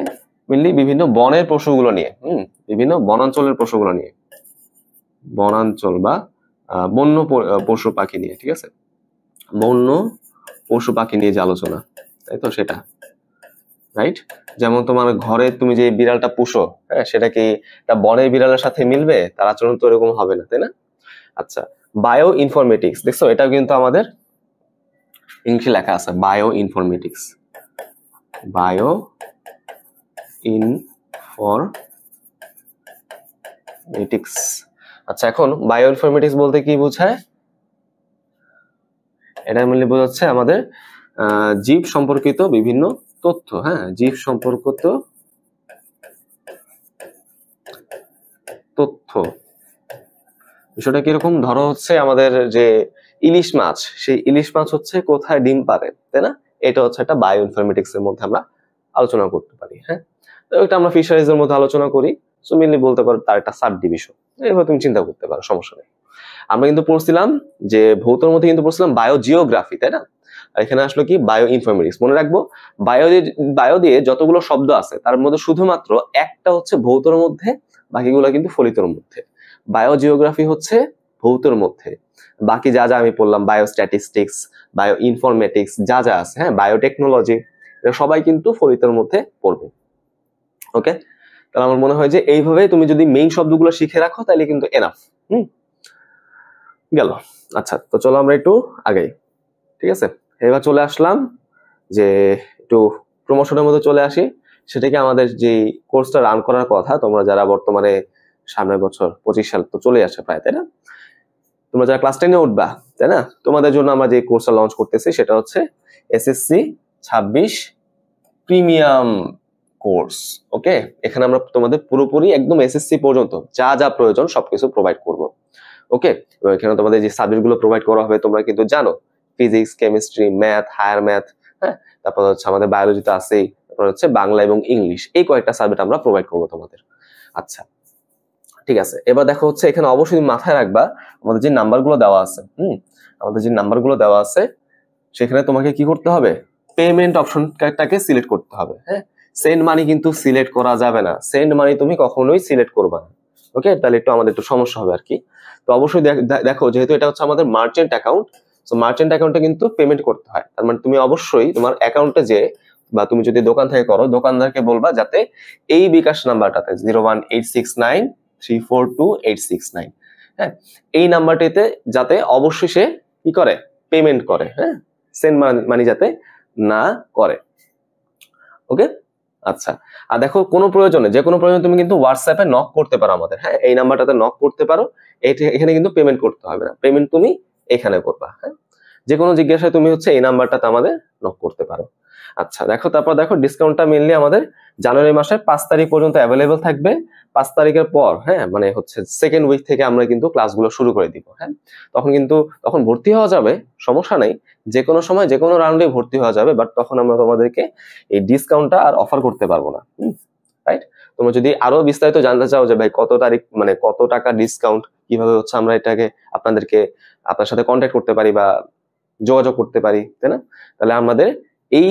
মেনলি বিভিন্ন বনের পশুগুলো নিয়ে, বিভিন্ন বনাঞ্চলের পশুগুলো নিয়ে, বনাঞ্চল বা বন্য পশু পাখি নিয়ে, ঠিক আছে, বন্য পশু পাখি নিয়ে যে আলোচনা, তাই তো, সেটা রাইট। যেমন তোমার ঘরে তুমি যে বিড়ালটা পুষো, হ্যাঁ, সেটা কি তা বনের বিড়ালের সাথে মিলবে, তার আচরণ তো এরকম হবে না, তাই না। আচ্ছা বায়ো ইনফরমেটিক্স, দেখছো এটাও কিন্তু আমাদের ইংলিশে লেখা আছে, বায়ো ইনফরমেটিক্স, বায়ো ইনফরমেটিক্স। আচ্ছা এখন বায়ো ইনফরমেটিক্স বলতে কি বোঝায়, এটা মেনলি বোঝাচ্ছে আমাদের জীব সম্পর্কিত বিভিন্ন তথ্য, হ্যাঁ, জীব সম্পর্কিত তথ্য। বিষয়টা কিরকম, ধরো হচ্ছে আমাদের যে ইলিশ মাছ, সেই ইলিশ মাছ হচ্ছে কোথায় ডিম পারে, তাই না, এটা হচ্ছে একটা বায়ো ইনফরমেটিক্স এর মধ্যে আমরা আলোচনা করতে পারি, হ্যাঁ। তো এটা আমরা ফিশারিজ এর মধ্যে আলোচনা করি, সো মেনলি বলতে পারো তার একটা সাব ডিভিশন, এইভাবে তুমি চিন্তা করতে পারো, সমস্যা নেই। আমরা কিন্তু পড়ছিলাম যে ভৌতর মধ্যে কিন্তু পড়ছিলাম বায়োজিওগ্রাফি, তাই না, আর এখানে আসলো কি বায়ো ইনফরমেটিক্স। মনে রাখবো বায়ো দিয়ে যতগুলো শব্দ আছে তার মধ্যে শুধুমাত্র একটা হচ্ছে ভৌতর মধ্যে, বাকিগুলো কিন্তু ফলিতর মধ্যে। বায়োজিওগ্রাফি হচ্ছে ভৌতর মধ্যে, বাকি যা যা আমি বললাম বায়োস্ট্যাটিস্টিক্স, বায়ো ইনফরমেটিক্স যা যা আছে, হ্যাঁ, বায়োটেকনোলজি, এটা সবাই কিন্তু ফলিতর মধ্যে পড়বে। ওকে, তাহলে আমার মনে হয় যে এইভাবে তুমি যদি মেইন শব্দগুলো শিখে রাখো তাহলে কিন্তু এনাফ। গেল। আচ্ছা তো চলো আমরা একটু আগাই, ঠিক আছে। এবার চলে আসলাম যে একটু প্রমোশনের মধ্যে চলে আসি, সেটা কি আমাদের যে কোর্সটা রান করার কথা, তোমরা যারা বর্তমানে সামনের বছর 25 সাল তো চলে আসে প্রায়, তাই না, তোমরা যারা ক্লাস 10-এ উঠবা, তাই না, তোমাদের জন্য আমরা যে কোর্সটা লঞ্চ করতেছি সেটা হচ্ছে এসএসসি 26 প্রিমিয়াম কোর্স। ওকে, এখানে আমরা তোমাদের পুরোপুরি একদম এসএসসি পর্যন্ত যা যা প্রয়োজন সবকিছু প্রোভাইড করব। ওকে, এখানে তোমাদের যে সাবজেক্টগুলো প্রোভাইড করা হবে তোমরা কিন্তু জানো, physics, chemistry, math, higher math, হ্যাঁ, তারপর হচ্ছে আমাদের বায়োলজিতে আছেই, তারপর হচ্ছে বাংলা এবং ইংলিশ, এই কয়েকটা সাবজেক্ট আমরা প্রোভাইড করবো তোমাদের। আচ্ছা ঠিক আছে, এবার দেখো হচ্ছে এখানে অবশ্যই মাথায় রাখবা আমাদের যে নাম্বারগুলো দেওয়া আছে, আমাদের যে নাম্বারগুলো দেওয়া আছে সেখানে তোমাকে কি করতে হবে, পেমেন্ট অপশনটাকে সিলেক্ট করতে হবে, হ্যাঁ। সেন্ড মানি কিন্তু সিলেক্ট করা যাবে না, সেন্ড মানি তুমি কখনোই সিলেক্ট করবা না। ওকে, তাহলে একটু আমাদের একটু সমস্যা হবে আর কি। তো অবশ্যই দেখো যেহেতু এটা হচ্ছে আমাদের মার্চেন্ট অ্যাকাউন্ট, সো মার্চেন্ট অ্যাকাউন্টে কিন্তু পেমেন্ট করতে হয়। তার মানে তুমি অবশ্যই তোমার অ্যাকাউন্টে যে, বা তুমি যদি দোকান থেকে করো, দোকানদারকে বলবা যাতে এই বিকাশ নাম্বারটাতে 01869342869, হ্যাঁ, এই নাম্বারটিতে যাতে অবশ্যই সে কি করে, পেমেন্ট করে, হ্যাঁ, সেন্ড মানি যাতে না করে। ওকে, আচ্ছা। আর দেখো কোনো প্রয়োজনে, যে কোনো প্রয়োজনে তুমি কিন্তু হোয়াটসঅ্যাপে নক করতে পারো আমাদের, হ্যাঁ, এই নাম্বারটাতে নক করতে পারো। এখানে কিন্তু পেমেন্ট করতে হবে না, পেমেন্ট তুমি এখানে করবা, হ্যাঁ, যে কোনো জিজ্ঞাসায় তুমি হচ্ছে এই নাম্বারটাতে আমাদের নক করতে পারো। আচ্ছা দেখো, তারপর দেখো ডিসকাউন্টটা মেনলি আমাদের জানুয়ারি মাসের 5 তারিখ পর্যন্ত অ্যাভেলেবল থাকবে। 5 তারিখের পর, হ্যাঁ, মানে হচ্ছে সেকেন্ড উইক থেকে আমরা কিন্তু ক্লাসগুলো শুরু করে দিব, হ্যাঁ। তখন ভর্তি হওয়া যাবে, সমস্যা নেই, যে কোনো সময় যে কোনো রাউন্ডে ভর্তি হওয়া যাবে, বাট তখন আমরা তোমাদেরকে এই ডিসকাউন্টটা আর অফার করতে পারবো না, রাইট। তোমরা যদি আরো বিস্তারিত জানতে চাও যে ভাই কত তারিখ, মানে কত টাকা ডিসকাউন্ট, কিভাবে হচ্ছে আমরা এটাকে আপনার সাথে কন্ট্যাক্ট করতে পারি বা যোগাযোগ করতে পারি, তাই না, তাহলে আমাদের এই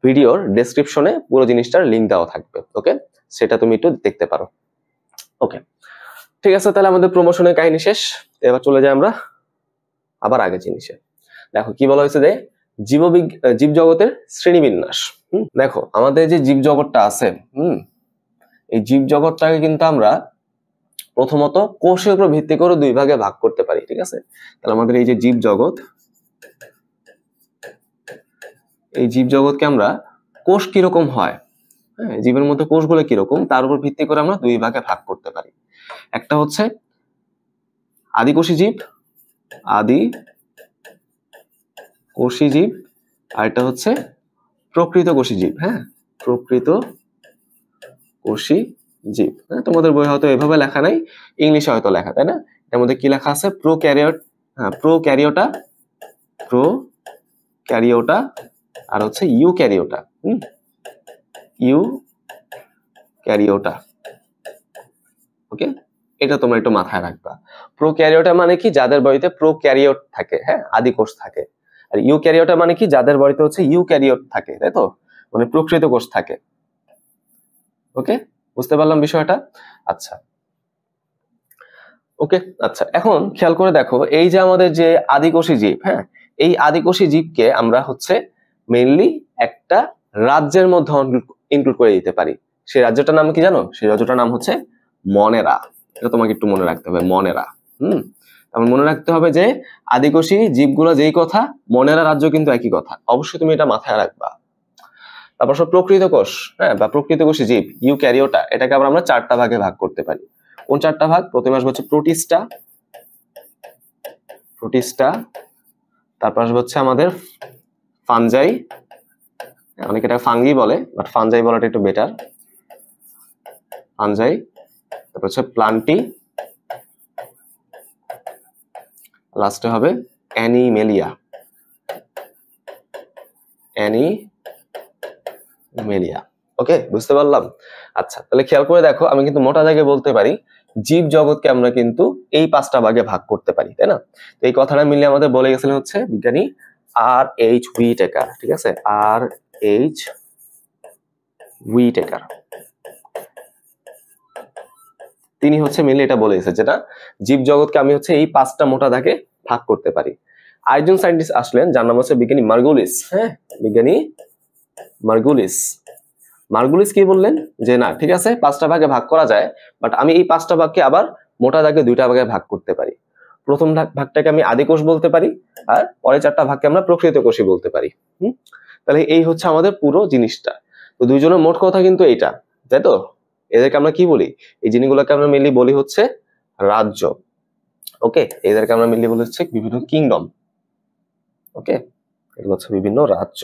ভিডিওর ডেসক্রিপশনে পুরো জিনিসটার লিংক দেওয়া থাকবে, ওকে, সেটা তুমি একটু দেখতে পারো। ওকে, ঠিক আছে, তাহলে আমাদের প্রমোশনের কাহিনী শেষ। এবার চলে যাই আমরা আবার আগে জিনিসে। দেখো কি বলা হয়েছে যে জীব জগতের শ্রেণীবিন্যাস। দেখো আমাদের যে জীব জগৎটা আছে, এই জীব জগৎটাকে কিন্তু আমরা প্রথমত কোষের উপর ভিত্তি করে দুই ভাগে ভাগ করতে পারি, ঠিক আছে। তাহলে আমাদের এই যে জীব জগৎ, এই জীব জগৎকে আমরা কোষ কিরকম হয়, হ্যাঁ, জীবের মধ্যে কোষগুলো কিরকম, তার উপর ভিত্তি করে আমরা দুই ভাগে ভাগ করতে পারি। একটা হচ্ছে আদিকোষী জীব, আদিকোষী জীব, আর এটা হচ্ছে প্রকৃত কোষী জীব, হ্যাঁ, প্রকৃত কোষী জীব। হ্যাঁ, তোমাদের বই হয়তো এভাবে লেখা নাই, ইংলিশে হয়তো লেখা, তাই না। এর মধ্যে কি লেখা আছে, প্রোক্যারিওটা আর হচ্ছে ইউক্যারিওটা। ইউক্যারিওটা, ওকে, এটা তোমরা একটু মাথায় রাখবা। প্রোক্যারিওটা মানে কি, যাদের বডিতে প্রোক্যারিওট থাকে, হ্যাঁ, আদিকোষ থাকে। আর ইউক্যারিওটা মানে কি, যাদের বডিতে হচ্ছে ইউক্যারিওট থাকে, তাই তো, মানে প্রকৃত কোষ থাকে। ওকে, বুঝতে পারলাম বিষয়টা। আচ্ছা, ওকে, আচ্ছা, এখন খেয়াল করে দেখো, এই যে আমাদের যে আদিকোষী জীব, হ্যাঁ, এই আদিকোষী জীবকে আমরা হচ্ছে মেইনলি একটা রাজ্যের মধ্যে ইনক্লুড করে দিতে পারি। সেই রাজ্যটার নাম কি জানো? সেই রাজ্যটার নাম হচ্ছে মনেরা। এটা তোমাকে একটু মনে রাখতে হবে, মনেরা। তারপর মনে রাখতে হবে যে আদিকোষী জীবগুলো যেই কথা, মনেরা রাজ্য কিন্তু একই কথা, অবশ্যই তুমি এটা মাথায় রাখবা। তারপর সব প্রকৃত কোষ, হ্যাঁ, বা প্রকৃত কোষী জীব ইউক্যারিওটা, এটাকে আমরা 4টা ভাগে ভাগ করতে পারি। কোন 4টা ভাগ? প্রথমে আসবে হচ্ছে প্রোটিস্টা, তারপর আসবে হচ্ছে আমাদের ফানজাই, অনেকে এটা ফাঙ্গি বলে, বাট ফানজাই বলাটা একটু বেটার, ফানজাই। তারপর হচ্ছে প্লান্টি, লাস্টে হবে অ্যানিমেলিয়া। ওকে, বুঝতে পারলাম। আচ্ছা, তাহলে খেয়াল করে দেখো, আমি কিন্তু মোটা দাগে বলতে পারি জীব জগৎকে আমরা কিন্তু এই 5টা ভাগে ভাগ করতে পারি, তাই না। তো এই কথাটা মিলিয়ে আমাদের বলে গেছিলেন হচ্ছে বিজ্ঞানী R.H. হুইটেকার, ঠিক আছে, R.H. হুইটেকার। তিনি হচ্ছে মেনলি এটা বলে গেছে, যেটা জীব জগৎকে আমি হচ্ছে এই 5টা মোটা দাগে ভাগ করতে পারি। আরেকজন সায়েন্টিস্ট আসলেন, যার নাম হচ্ছে বিজ্ঞানী মার্গুলিস, হ্যাঁ, বিজ্ঞানী মার্গুলিস কি বললেন যে না, ঠিক আছে, 5টা ভাগে ভাগ করা যায়, বাট আমি এই 5টা ভাগকে আবার মোটা দাগে 2টা ভাগে ভাগ করতে পারি। প্রথম ভাগটাকে আমি আদিকোষ বলতে পারি, আর পরে 4টা ভাগকে আমরা প্রকৃত কোষই বলতে পারি। তাহলে এই হচ্ছে আমাদের পুরো জিনিসটা। তো দুইজনের মোট কথা কিন্তু এইটা, তাই তো। এদেরকে আমরা কি বলি? এই জিনিসগুলোকে আমরা মেনলি বলি হচ্ছে রাজ্য। ওকে, এদেরকে আমরা মেনলি বলি হচ্ছে বিভিন্ন কিংডম। ওকে, এগুলো হচ্ছে বিভিন্ন রাজ্য।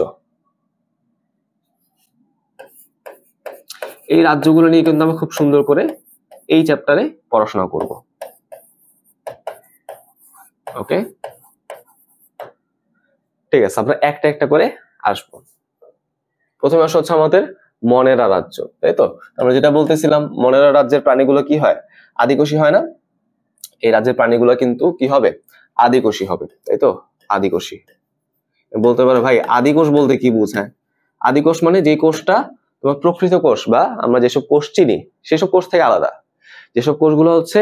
এই রাজ্যগুলো নিয়ে কিন্তু আমরা খুব সুন্দর করে এই চ্যাপ্টারে পড়াশোনা করব। ওকে, ঠিক আছে, আমরা একটা একটা করে আসবো। প্রথমে আসা হচ্ছে আমাদের মনেরা রাজ্য, তাই তো। আমরা যেটা বলতেছিলাম, মনেরা রাজ্যের প্রাণীগুলো কি হয়? আদিকোষী হয় না? এই রাজ্যের প্রাণীগুলো কিন্তু কি হবে? আদিকোষী হবে, তাই তো, আদিকোষী। বলতে পারো ভাই আদিকোষ বলতে কি বোঝায়? আদিকোষ মানে যে কোষটা তোমার প্রকৃত কোষ বা আমরা যেসব কোষ চিনি সেসব কোষ থেকে আলাদা, যেসব কোষগুলো হচ্ছে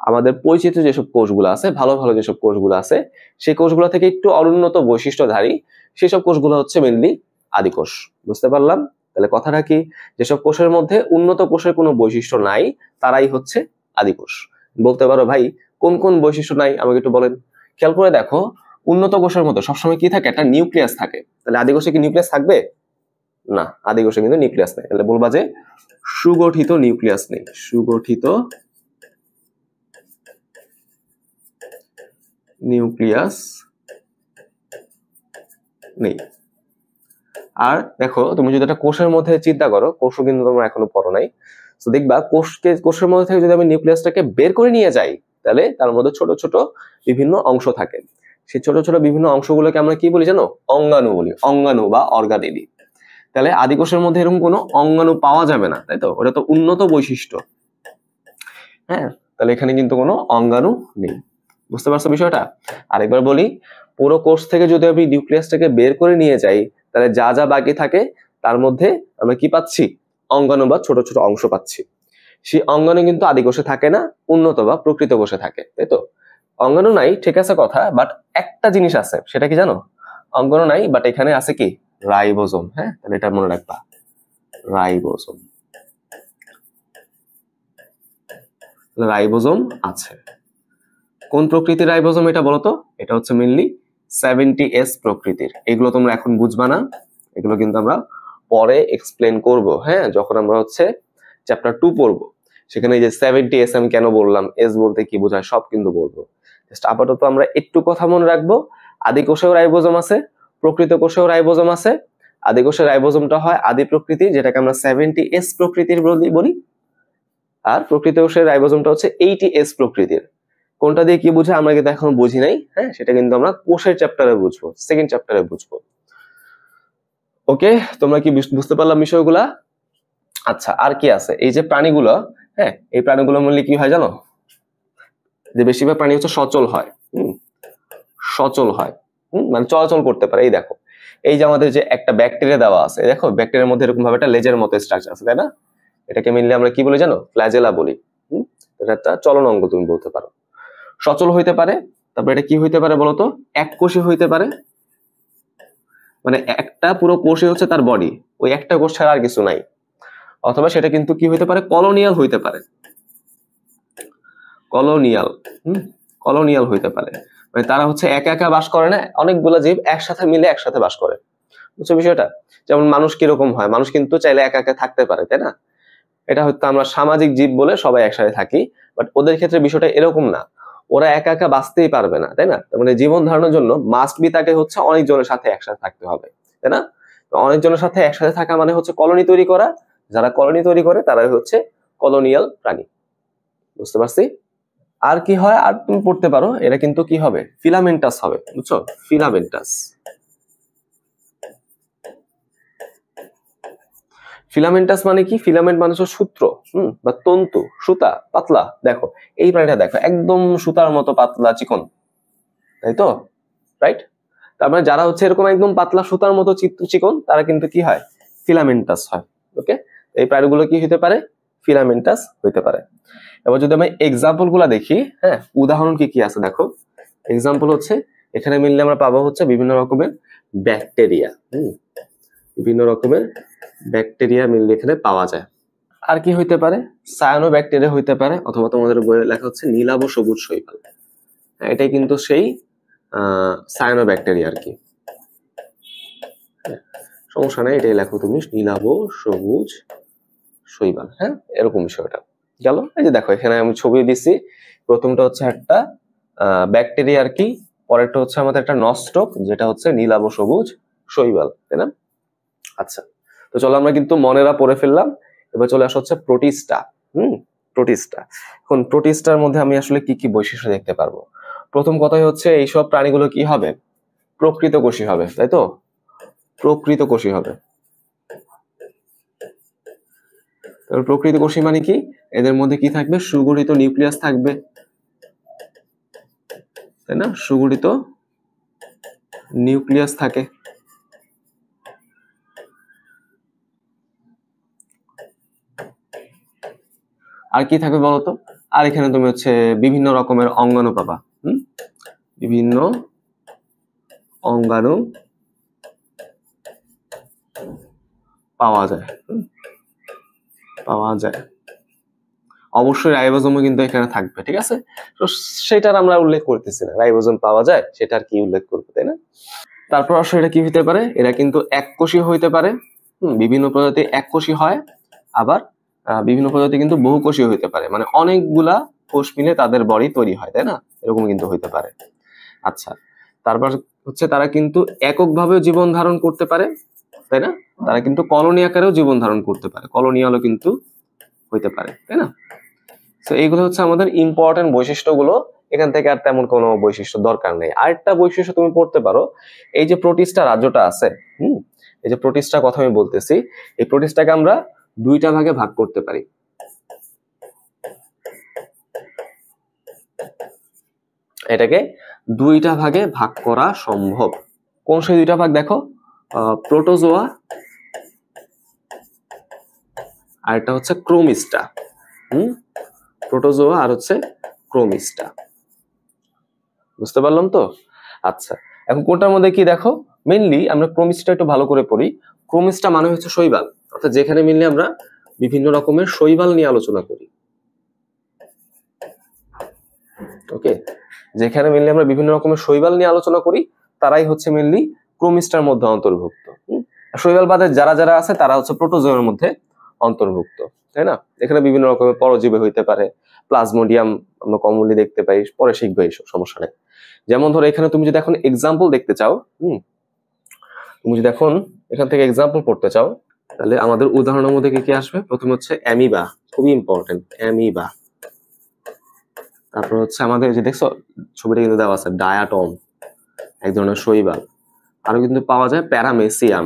আমাদের পরিচিত যেসব কোষগুলো আছে, ভালো ভালো যেসব কোষগুলো আছে, সেই কোষগুলো থেকে একটু অনুন্নত বৈশিষ্ট্যধারী সেসব কোষগুলো হচ্ছে মেনলি আদি কোষ। বুঝতে পারলাম? তাহলে কথাটা কি, যেসব কোষের মধ্যে উন্নত কোষের কোনো বৈশিষ্ট্য নাই তারাই হচ্ছে আদি কোষ। বলতে পারো ভাই কোন কোন বৈশিষ্ট্য নাই আমাকে একটু বলেন। খেয়াল করে দেখো, উন্নত কোষের মধ্যে সবসময় কি থাকে, একটা নিউক্লিয়াস থাকে। তাহলে আদি কোষে কি নিউক্লিয়াস থাকবে? না, আদি কোষে কিন্তু নিউক্লিয়াস নেই। তাহলে বলবা যে সুগঠিত নিউক্লিয়াস নেই, সুগঠিত নিউক্লিয়াস নেই। আর দেখো, তুমি যদি একটা কোষের মধ্যে চিন্তা করো, কোষও কিন্তু তোমরা এখনো পড়ো নাই, তো দেখবা কোষের মধ্যে থেকে যদি আমি নিউক্লিয়াসটাকে বের করে নিয়ে যাই, তাহলে তার মধ্যে ছোট ছোট বিভিন্ন অংশ থাকে। সেই ছোট ছোট বিভিন্ন অংশগুলোকে আমরা কি বলি জানো? অঙ্গাণু বলি, অঙ্গাণু বা অর্গানেলি। তাহলে আদি কোষের মধ্যে এরকম কোনো অঙ্গাণু পাওয়া যাবে না, তাই তো? ওটা তো উন্নত বৈশিষ্ট্য। হ্যাঁ, তাহলে এখানে কিন্তু কোনো অঙ্গাণু নেই। বুঝতে পারছো বিষয়টা? আরেকবার বলি, পুরো কোষ থেকে যদি আমি নিউক্লিয়াসটাকে বের করে নিয়ে যাই, তাহলে যা যা বাকি থাকে তার মধ্যে আমরা কি পাচ্ছি? অঙ্গাণু বা ছোট ছোট অংশ পাচ্ছি। সেই অঙ্গাণু কিন্তু আদি কোষে থাকে না, উন্নত বা প্রকৃত কোষে থাকে, তাই তো? অঙ্গাণু নাই ঠিক আছে কথা, বাট একটা জিনিস আছে, সেটা কি জানো? অঙ্গাণু নাই, বাট এখানে আছে কি? রাইবোজোম। হ্যাঁ, তাহলে এটা মনে রাখবা, রাইবোজোম। রাইবোজোম আছে। কোন প্রকৃতির রাইবোজোম এটা বলতো? এটা হচ্ছে মেইনলি 70S প্রকৃতির। এগুলো তোমরা এখন বুঝবা না, এগুলো কিন্তু আমরা পরে এক্সপ্লেন করব। হ্যাঁ, যখন আমরা হচ্ছে চ্যাপ্টার 2 পড়বো, সেখানে এই যে 70S আমি কেন বললাম, এস বলতে কি বোঝায় সব কিন্তু বলবো। জাস্ট আপাতত আমরা একটু কথা মনে রাখবো, আদি কোষেও রাইবোজোম আছে, প্রকৃত কোষেও রাইবোজোম আছে। আদি কোষের রাইবোজোমটা হয় আদি প্রকৃতির, যেটাকে আমরা 70S প্রকৃতির বলি, আর প্রকৃত কোষের রাইবোজোমটা হচ্ছে 80S প্রকৃতির। কোনটা দিয়ে কি বুঝে আমরা কিন্তু এখনো বুঝি নাই। হ্যাঁ, সেটা কিন্তু আমরা কোষের চ্যাপ্টারে বুঝবো, সেকেন্ড চ্যাপ্টারে বুঝবো। ওকে, তোমরা কি বুঝতে পারলাম বিষয়গুলা? আচ্ছা, আর কি আছে? এই যে প্রাণীগুলো, হ্যাঁ, এই প্রাণীগুলো মূল্যে কি হয় জানো? যে বেশিরভাগ প্রাণী হচ্ছে সচল হয়। সচল হয়, মানে চলাচল করতে পারে। এই দেখো, এই যে আমাদের যে একটা ব্যাকটেরিয়া দেওয়া আছে, দেখো ব্যাকটেরিয়ার মধ্যে এরকম ভাবে একটা লেজের মতো স্ট্রাকচার আছে, তাই না? এটাকে মেনলি আমরা কি বলি জানো? ফ্ল্যাজেলা বলি। এটা একটা চলন অঙ্গ তুমি বলতে পারো। সচল হইতে পারে। তারপর এটা কি হইতে পারে বলতো? এককোষী হইতে পারে, মানে একটা পুরো কোষই হচ্ছে তার বডি, ওই একটা কোষ ছাড়া আর কিছু নাই। অথবা সেটা কিন্তু কি হইতে পারে? কলোনিয়াল হইতে পারে, কলোনিয়াল। কলোনিয়াল হইতে পারে, মানে তারা হচ্ছে একা একা বাস করে না, অনেকগুলো জীব একসাথে মিলে একসাথে বাস করে। বুঝছো বিষয়টা? যেমন মানুষ কিরকম হয়, মানুষ কিন্তু চাইলে একা একা থাকতে পারে, তাই না? এটা হয়তো আমরা সামাজিক জীব বলে সবাই একসাথে থাকি, বাট ওদের ক্ষেত্রে বিষয়টা এরকম না। ওরা একা একা বাঁচতেই পারবে না, তাই না? মানে জীবন ধারণের জন্য মাস্ট বি তাকে হচ্ছে অনেকজনের সাথে একসাথে থাকতে হবে, তাই না? তো অনেকজনের সাথে একসাথে থাকা মানে হচ্ছে কলোনি তৈরি করা। যারা কলোনি তৈরি করে তারাই হচ্ছে কলোনিয়াল প্রাণী। বুঝতে পারছি? আর কি হয় আর তুমি পড়তে পারো, এটা কিন্তু কি হবে? ফিলামেন্টাস হবে, বুঝছো? ফিলামেন্টাস। ফিলামেন্টাস মানে কি? ফিলামেন্ট মানে হচ্ছে সূত্র, বা তন্তু, সুতা, পাতলা। দেখো এই প্রাণীটা, দেখো একদম সুতার মতো পাতলা চিকন, তাই তো? রাইট? তার মানে যারা হচ্ছে এরকম একদম পাতলা সুতার মতো চিকন, তারা কিন্তু কি হয়? ফিলামেন্টাস হয়। ওকে, এই প্রাণীগুলো কি হতে পারে? ফিলামেন্টাস হইতে পারে। এবার যদি আমি এক্সাম্পল গুলা দেখি, হ্যাঁ, উদাহরণ কি কি আছে দেখো। এক্সাম্পল হচ্ছে এখানে মিললে আমরা পাবো হচ্ছে বিভিন্ন রকমের ব্যাকটেরিয়া। বিভিন্ন রকমের ব্যাকটেরিয়া মিললে এখানে পাওয়া যায়। আর কি হইতে পারে? সায়ানো ব্যাকটেরিয়া হইতে পারে, অথবা তোমাদের বইয়ে লেখা হচ্ছে নীলাভ সবুজ শৈবাল। এটাই কিন্তু সেই সায়ানো ব্যাকটেরিয়া আর কি। সমস্যা নাই, এটাই লেখো তুমি, নীলাভ সবুজ শৈবাল। হ্যাঁ, এরকম বিষয়টা গেল। এই যে দেখো এখানে আমি ছবি দিছি, প্রথমটা হচ্ছে একটা ব্যাকটেরিয়া আর কি, পরেরটা হচ্ছে আমাদের একটা নস্টক, যেটা হচ্ছে নীলাভ সবুজ শৈবাল, তাই না? আচ্ছা, তো চলো আমরা কিন্তু মনেরা পড়ে ফেললাম। এবার চলে আসা হচ্ছে প্রোটিস্টা। প্রোটিস্টা। এখন প্রোটিস্টার মধ্যে আমি আসলে কি কি বৈশিষ্ট্য দেখতে পারবো? প্রথম কথাই হচ্ছে এইসব প্রাণীগুলো কি হবে? প্রকৃত কোষী হবে, তাই তো? প্রকৃত কোষী হবে। প্রকৃত কোষী মানে কি? এদের মধ্যে কি থাকবে? সুগঠিত নিউক্লিয়াস থাকবে, তাই না? সুগঠিত নিউক্লিয়াস থাকে। আর কি থাকবে বলতো? আর এখানে তুমি হচ্ছে বিভিন্ন রকমের অঙ্গাণু পাবা। বিভিন্ন অঙ্গাণু পাওয়া যায়। অবশ্যই রাইবোজোমও কিন্তু এখানে থাকবে, ঠিক আছে। তো সেটার আমরা উল্লেখ করতেছি না, রাইবোজোম পাওয়া যায় সেটার কি উল্লেখ করবো, তাই না। তারপর আসলে এটা কি হতে পারে, এরা কিন্তু এককোষী হইতে পারে। বিভিন্ন প্রজাতি এককোষী হয়, আবার বিভিন্ন প্রজাতি কিন্তু বহুকোষী হইতে পারে, মানে অনেকগুলা কোষ মিলে তাদের বডি তৈরি হয়, তাই না, এরকম কিন্তু হইতে পারে। আচ্ছা, তারপর হচ্ছে তারা কিন্তু এককভাবেও জীবন ধারণ করতে পারে, তাই না। তারা কিন্তু কলোনি আকারেও জীবন ধারণ করতে পারে, কলোনিয়ালও কিন্তু হইতে পারে, তাই না। তো এইগুলো হচ্ছে আমাদের ইম্পর্টেন্ট বৈশিষ্ট্যগুলো, এখান থেকে আর তেমন কোনো বৈশিষ্ট্য দরকার নেই। আরেকটা বৈশিষ্ট্য তুমি পড়তে পারো, এই যে প্রোটিস্টা রাজ্যটা আছে, এই যে প্রোটিস্টার কথা আমি বলতেছি, এই প্রোটিস্টাকে আমরা দুইটা ভাগে ভাগ করতে পারি। এটাকে দুইটা ভাগে ভাগ করা সম্ভব। কোন সেই দুইটা ভাগ দেখো, প্রোটোজোয়া আর এটা হচ্ছে ক্রোমিস্টা। প্রোটোজোয়া আর হচ্ছে ক্রোমিস্টা, বুঝতে পারলাম তো। আচ্ছা, এখন কোনটার মধ্যে কি দেখো, মেইনলি আমরা ক্রোমিস্টা একটু ভালো করে পড়ি। ক্রোমিস্টা মানে হচ্ছে শৈবাল, অর্থাৎ যেখানে মেইনলি আমরা বিভিন্ন রকমের শৈবাল নিয়ে আলোচনা করি। ওকে, যেখানে মেইনলি আমরা বিভিন্ন রকমের শৈবাল নিয়ে আলোচনা করি তারাই হচ্ছে মেইনলি ক্রোমিস্টার মধ্যে অন্তর্ভুক্ত। শৈবাল বাদে যারা যারা আছে তারা হচ্ছে প্রোটোজোয়ার মধ্যে অন্তর্ভুক্ত, তাই না। এখানে বিভিন্ন রকমের পরজীবী হইতে পারে, প্লাজমোডিয়াম আমরা কমনলি দেখতে পাই, পরে শিখবে, এইসব সমস্যা নেই। যেমন ধরো এখানে তুমি যদি এখন এক্সাম্পল দেখতে চাও, তুমি যদি এখন এখান থেকে এক্সাম্পল পড়তে চাও, তাহলে আমাদের উদাহরণের মধ্যে কি কি আসবে, প্রথম হচ্ছে অ্যামিবা, খুবই ইম্পর্টেন্ট, অ্যামিবা। তারপর হচ্ছে আমাদের যে দেখছো ছবিটা কিন্তু দেওয়া আছে, ডায়াটম, এক ধরনের শৈবাল। আরো কিন্তু পাওয়া যায় প্যারামেসিয়াম,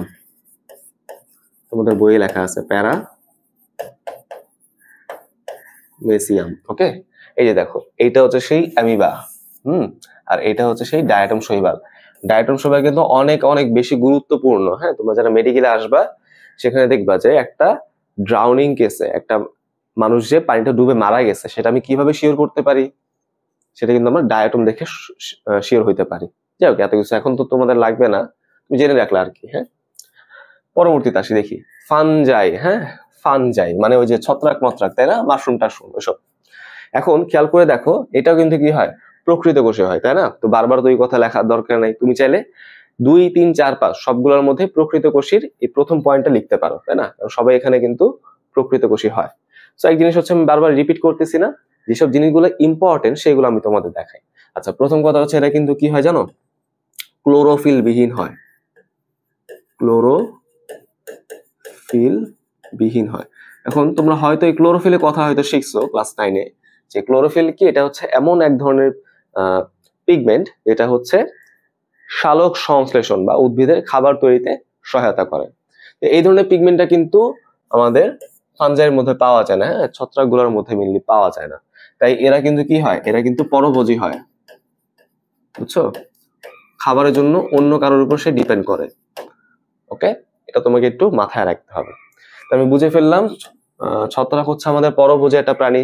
তোমাদের বইয়ে লেখা আছে প্যারামেসিয়াম। ওকে, এই যে দেখো এইটা হচ্ছে সেই অ্যামিবা, আর এটা হচ্ছে সেই ডায়াটম শৈবাল। ডায়াটম শৈবাল কিন্তু অনেক অনেক বেশি গুরুত্বপূর্ণ। হ্যাঁ, তোমরা যারা মেডিকেলে আসবা সেখানে দেখবা যে একটা ড্রাউনিং কেসে একটা মানুষ যে পানিটা ডুবে মারা গেছে, সেটা আমি কিভাবে শিওর করতে পারি, সেটা কিন্তু আমরা ডায়াটম দেখে শিওর হইতে পারি। যাই হোক, এত কিছু এখন তো তোমাদের লাগবে না, তুমি জেনে রাখলে আর কি। হ্যাঁ, পরবর্তীতে আসি, দেখি ফানজাই। হ্যাঁ, ফানজাই মানে ওই যে ছত্রাক মত্রাক, তাই না, মাশরুম টাশরুম এসব। এখন খেয়াল করে দেখো, এটাও কিন্তু কি হয়, প্রকৃত কোষে হয়, তাই না। তো বারবার তো এই কথা লেখার দরকার নেই, তুমি চাইলে 2, 3, 4, 5 সবগুলোর মধ্যে প্রকৃত কোষীর এই প্রথম পয়েন্টটা লিখতে পারো, তাই না, কারণ সবাই এখানে কিন্তু প্রকৃত কোষী হয়। তো এক জিনিস হচ্ছে, আমি বারবার রিপিট করতেছি না, যেসব জিনিসগুলো ইম্পর্টেন্ট সেগুলো আমি তোমাদের দেখাই। আচ্ছা, প্রথম কথা হচ্ছে এটা কিন্তু কি হয় জানো, ক্লোরোফিল বিহীন হয়, ক্লোরোফিল বিহীন হয়। এখন তোমরা হয়তো এই ক্লোরোফিলের কথা হয়তো শিখছো ক্লাস 9-এ, যে ক্লোরোফিল কি, এটা হচ্ছে এমন এক ধরনের পিগমেন্ট যেটা হচ্ছে সালোক সংশ্লেষণ বা উদ্ভিদের খাবার তৈরিতে সহায়তা করে। এই ধরনের পিগমেন্টটা কিন্তু আমাদের ফানজাইয়ের মধ্যে পাওয়া যায় না, হ্যাঁ, ছত্রাকগুলোর মধ্যে মেইনলি পাওয়া যায় না। তাই এরা কিন্তু কি হয়, এরা কিন্তু পরভোজী হয়, বুঝছো, খাবারের জন্য অন্য কারোর উপর সে ডিপেন্ড করে। ওকে, এটা তোমাকে একটু মাথায় রাখতে হবে। তো আমি বুঝে ফেললাম ছত্রাক হচ্ছে আমাদের পরভোজী একটা প্রাণী।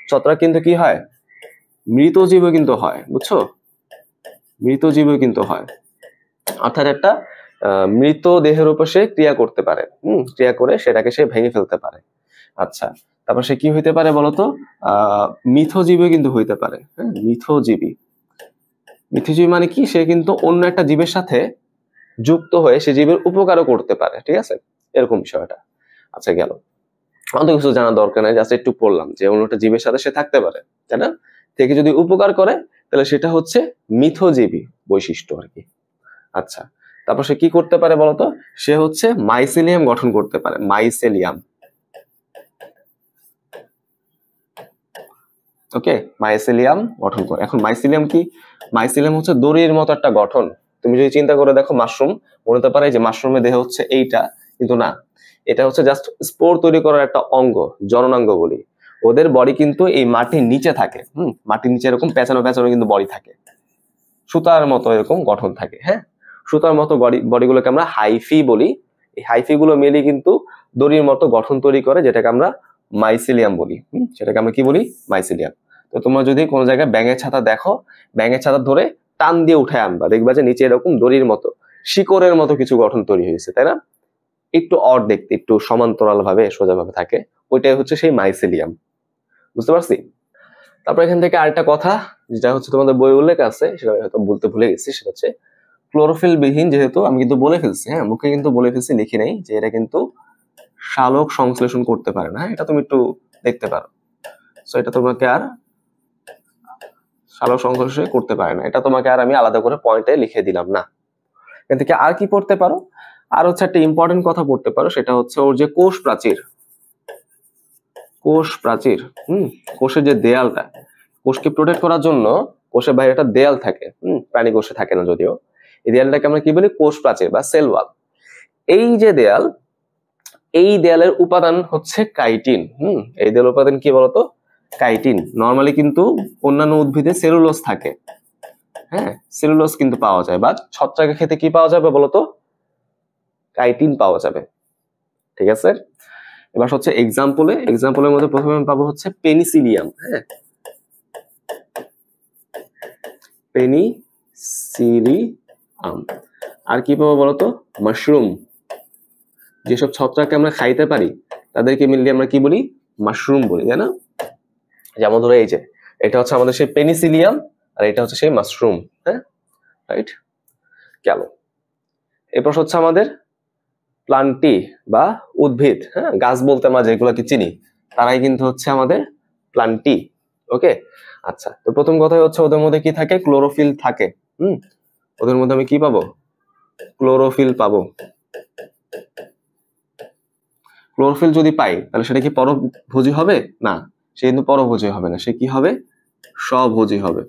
ছত্রাক কিন্তু কি হয়, মৃত জীবও কিন্তু হয়, বুঝছো, মৃত জীবও কিন্তু হয়, অর্থাৎ একটা মৃত দেহের উপর সে ক্রিয়া করতে পারে, ক্রিয়া করে সেটাকে সে ভেঙে ফেলতে পারে। আচ্ছা, তারপর সে কি হইতে পারে বলতো, মিথজীবী কিন্তু হইতে পারে। হ্যাঁ, মিথজীবী মানে কি, সে কিন্তু অন্য একটা জীবের সাথে যুক্ত হয়ে সে জীবের উপকারও করতে পারে, ঠিক আছে, এরকম বিষয়টা। আচ্ছা, গেল, অত কিছু জানার দরকার নেই, জাস্ট একটু পড়লাম যে অন্য একটা জীবের সাথে সে থাকতে পারে, তাই না, থেকে যদি উপকার করে তাহলে সেটা হচ্ছে মিথজীবী বৈশিষ্ট্য আর কি। আচ্ছা, তারপর সে কি করতে পারে বলতো, সে হচ্ছে মাইসেলিয়াম গঠন করতে পারে, মাইসেলিয়াম। ওকে, মাইসেলিয়াম গঠন করে। এখন মাইসেলিয়াম কি, মাইসেলিয়াম হচ্ছে দড়ির মতো একটা গঠন। তুমি যদি চিন্তা করে দেখো, মাশরুম মনে হতে পারে যে মাশরুমের দেহ হচ্ছে এইটা, কিন্তু না, এটা হচ্ছে জাস্ট স্পোর তৈরি করার একটা অঙ্গ, জননাঙ্গ বলি। ওদের বডি কিন্তু এই মাটির নিচে থাকে, মাটির নিচে এরকম পেঁচানো পেঁচানো কিন্তু বডি থাকে, সুতার মতো এরকম গঠন থাকে। হ্যাঁ, সুতার মতো বডিগুলোকে আমরা হাইফি বলি। এই হাইফি গুলো মিলে কিন্তু দড়ির মতো গঠন তৈরি করে, যেটাকে আমরা মাইসেলিয়াম বলি। সেটাকে আমরা কি বলি, মাইসেলিয়াম। তো তোমরা যদি কোনো জায়গায় ব্যাঙের ছাতা দেখো, ব্যাঙের ছাতা ধরে টান দিয়ে উঠে আনবা, দেখবা যে নিচে এরকম দড়ির মতো, শিকড়ের মতো কিছু গঠন তৈরি হয়েছে, তাই না? একটু অড দেখতে, একটু সমান্তরাল ভাবে সোজাভাবে থাকে, ওইটাই হচ্ছে সেই মাইসেলিয়াম। বুঝতে পারছি? তারপর এখান থেকে আরেকটা কথা যেটা হচ্ছে তোমাদের বই উল্লেখ আছে, সেটা হয়তো বলতে ভুলে গেছি, সেটা হচ্ছে ক্লোরোফিল বিহীন, যেহেতু আমি কিন্তু বলে ফেলছি, হ্যাঁ মুখে কিন্তু বলে ফেলছি, লিখি নাই, যে এটা কিন্তু সালোক সংশ্লেষণ করতে পারে না। এটা তুমি একটু দেখতে পারো। সো এটা তোমাকে আর সালোক সংশ্লেষণ করতে পারে না, এটা তোমাকে আর আমি আলাদা করে পয়েন্টে লিখে দিলাম না। এখান থেকে আর কি পড়তে পারো, আর হচ্ছে একটা ইম্পর্টেন্ট কথা পড়তে পারো, সেটা হচ্ছে ওর যে কোষ প্রাচীর, কোষ প্রাচীর, কোষের যে দেয়ালটা, কোষকে প্রোটেক্ট করার জন্য কোষের বাইরে একটা দেয়াল থাকে, প্রাণী কোষে থাকে না যদিও, এই দেয়ালটাকে আমরা কি বলি, কোষ প্রাচীর বা সেল ওয়াল। এই যে দেয়াল, এই দেয়ালের উপাদান হচ্ছে কাইটিন। এই দেয়ালের উপাদান কি বলতো, কাইটিন। নরমালি কিন্তু অন্যান্য উদ্ভিদে সেলুলোজ থাকে, হ্যাঁ সেলুলোজ কিন্তু পাওয়া যায়, বা ছত্রাকের ক্ষেত্রে কি পাওয়া যাবে বলতো, কাইটিন পাওয়া যাবে। ঠিক আছে, এবার হচ্ছে এক্সাম্পলের মধ্যে প্রথমে আমি পাবো হচ্ছে পেনিসিলিয়াম, হ্যাঁ পেনিসিলিয়াম। আর কি পাবো বলতো, মাশরুম। যেসব ছত্রাককে আমরা খাইতে পারি তাদেরকে মিলিয়ে আমরা কি বলি, মাশরুম বলি, তাই না? যেমন ধরো এই যে এটা হচ্ছে আমাদের সেই পেনিসিলিয়াম, আর এটা হচ্ছে সেই মাশরুম, হ্যাঁ রাইট গেল। এরপর হচ্ছে আমাদের প্লান্টি বা উদ্ভিদ, হ্যাঁ গাছ বলতে আমরা যেগুলোকে চিনি তারাই কিন্তু হচ্ছে আমাদের প্লান্টি। ওকে, আচ্ছা, তো প্রথম কথা হচ্ছে ওদের মধ্যে কি থাকে, ক্লোরোফিল থাকে। ওদের মধ্যে আমি কি পাবো, ক্লোরোফিল পাবো। ক্লোরোফিল যদি পাই তাহলে সেটা কি পরভোজী হবে না, সে কিন্তু পরভোজী হবে না, সে কি হবে, স্বভোজী হবে।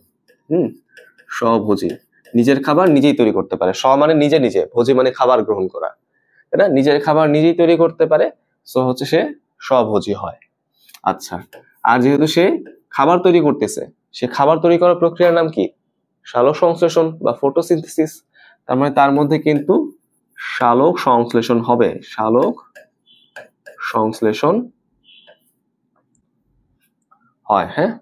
স্বভোজী, নিজের খাবার নিজেই তৈরি করতে পারে। স্ব মানে নিজে নিজে, ভোজী মানে খাবার গ্রহণ করা, তাই না? নিজের খাবার নিজেই তৈরি করতে পারে, সো হচ্ছে সে স্বভোজী হয়। আচ্ছা, আর যেহেতু সে খাবার তৈরি করতেছে, সে খাবার তৈরি করার প্রক্রিয়ার নাম কি, সালোক সংশ্লেষণ বা ফটোসিনথেসিস। তার মানে তার মধ্যে কিন্তু সালোক সংশ্লেষণ হবে, সালোক সংশ্লেষণ হয়, হ্যাঁ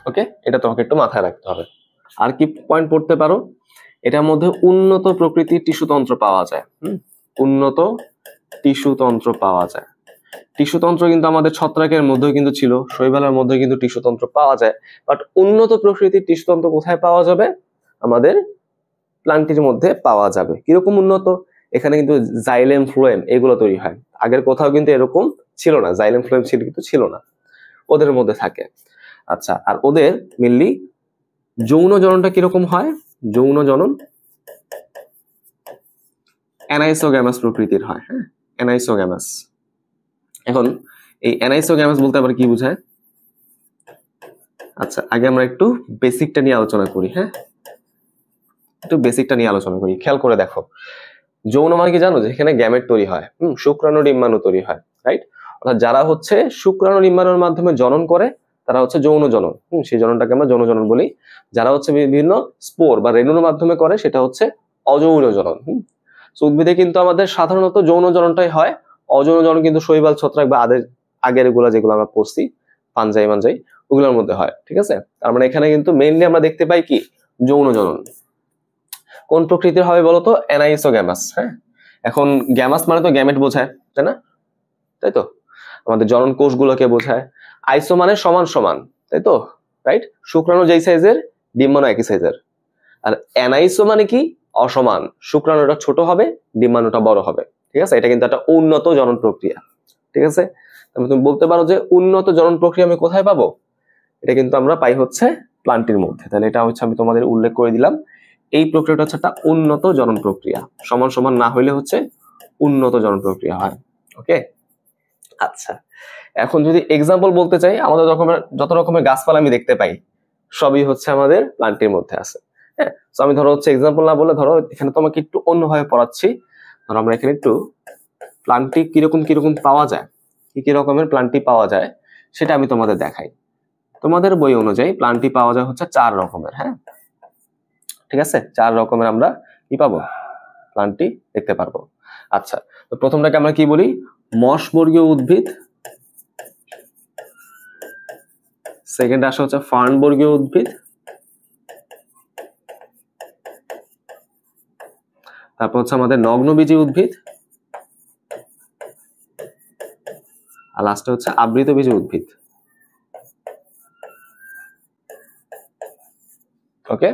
ওকে, এটা তোমাকে একটু মাথায় রাখতে হবে। আর কি পয়েন্ট পড়তে পারো, এটার মধ্যে উন্নত প্রকৃতির টিস্যুতন্ত্র পাওয়া যায়। উন্নত টিস্যুতন্ত্র পাওয়া যায়। টিস্যুতন্ত্র কিন্তু আমাদের ছত্রাকের মধ্যেও কিন্তু ছিল, শৈবালের মধ্যে কিন্তু টিস্যুতন্ত্র পাওয়া যায়, বাট উন্নত প্রকৃতির টিস্যুতন্ত্র কোথায় পাওয়া যাবে, আমাদের প্লান্টির মধ্যে পাওয়া যাবে। কিরকম উন্নত, এখানে কিন্তু জাইলেম ফ্লোয়েম এগুলো তৈরি হয়, আগের কোথাও কিন্তু এরকম ছিল না, জাইলেম ফ্লোয়েম ছিল না, ওদের মধ্যে থাকে। আচ্ছা, আর ওদের মেনলি যৌন জননটা কিরকম হয়, যৌন জনন অ্যানাইসোগ্যামাস প্রকৃতির হয়, হ্যাঁ অ্যানাইসোগ্যামাস। এখন এই অ্যানাইসোগ্যামাস বলতে আবার কি বোঝায়, আচ্ছা আগে আমরা একটু বেসিকটা নিয়ে আলোচনা করি, হ্যাঁ একটু বেসিকটা নিয়ে আলোচনা করি। খেয়াল করে দেখো, যৌন মানে কি জানো, যেখানে গ্যামেট তৈরি হয়, শুক্রাণু ডিম্বাণু তৈরি হয়, রাইট? অর্থাৎ যারা হচ্ছে শুক্রাণু ডিম্বাণুর মাধ্যমে জনন করে তারা হচ্ছে যৌন জনন, সেই জননটাকে আমরা যৌন জনন বলি। যারা হচ্ছে বিভিন্ন স্পোর বা রেণুর মাধ্যমে করে সেটা হচ্ছে অযৌন জনন। উদ্ভিদে কিন্তু আমাদের সাধারণত যৌন জননটাই হয়, অযৌন জনন কিন্তু শৈবাল, ছত্রাক বা আগের এগুলা যেগুলো আমরা পড়ছি ফানজাই মানজাই ওগুলোর মধ্যে হয়। ঠিক আছে, তার মানে এখানে কিন্তু মেইনলি আমরা দেখতে পাই কি, যৌন জনন। কোন প্রকৃতির হবে বলতো, অ্যানাইসোগ্যামাস। হ্যাঁ, এখন গ্যামাস মানে তো গ্যামেট বোঝায়, তাই না? তাই তো, আমাদের জনন কোষগুলোকে বোঝায়। আইসো মানে সমান সমান, তাই তো, রাইট? শুক্রাণু যেই সাইজের, ডিম্বাণু একই সাইজের। আর অ্যানাইসো মানে কি, অসমান, শুক্রাণুটা ছোট হবে, ডিম্বাণুটা বড় হবে। ঠিক আছে, এটা কিন্তু একটা উন্নত জনন প্রক্রিয়া। ঠিক আছে, তাহলে তুমি বলতে পারো যে উন্নত জনন প্রক্রিয়া আমি কোথায় পাবো, এটা কিন্তু আমরা পাই হচ্ছে প্লান্টের মধ্যে। তাহলে এটা হচ্ছে আমি তোমাদের উল্লেখ করে দিলাম, এই প্রক্রিয়াটা হচ্ছে একটা উন্নত জনন প্রক্রিয়া, সমান সমান না হইলে হচ্ছে উন্নত জনন প্রক্রিয়া হয়। ওকে, আচ্ছা, এখন যদি এক্সাম্পল বলতে চাই, আমাদের যত রকমের গাছপালা আমি দেখতে পাই সবই হচ্ছে আমাদের প্লান্টের মধ্যে আছে। হ্যাঁ, তো আমি ধরো হচ্ছে এক্সাম্পল না বলে, ধরো এখানে তোমাকে একটু অন্যভাবে পড়াচ্ছি। ধরো আমরা এখানে একটু প্লান্টি কিরকম কিরকম পাওয়া যায়, কি কি রকমের প্লান্টি পাওয়া যায় সেটা আমি তোমাদের দেখাই। তোমাদের বই অনুযায়ী প্লান্টি পাওয়া যায় হচ্ছে 4 রকমের। হ্যাঁ, ঠিক আছে, 4 রকমের আমরা কি পাবো, প্লান্টি দেখতে পারবো। আচ্ছা, তো প্রথমটাকে আমরা কি বলি, মশবর্গীয় উদ্ভিদ সেকেন্ড আসে হচ্ছে ফার্নবর্গীয় উদ্ভিদ, তারপর হচ্ছে আমাদের নগ্নবীজী উদ্ভিদ, আর লাস্টে হচ্ছে আবৃতবীজী উদ্ভিদ। ওকে,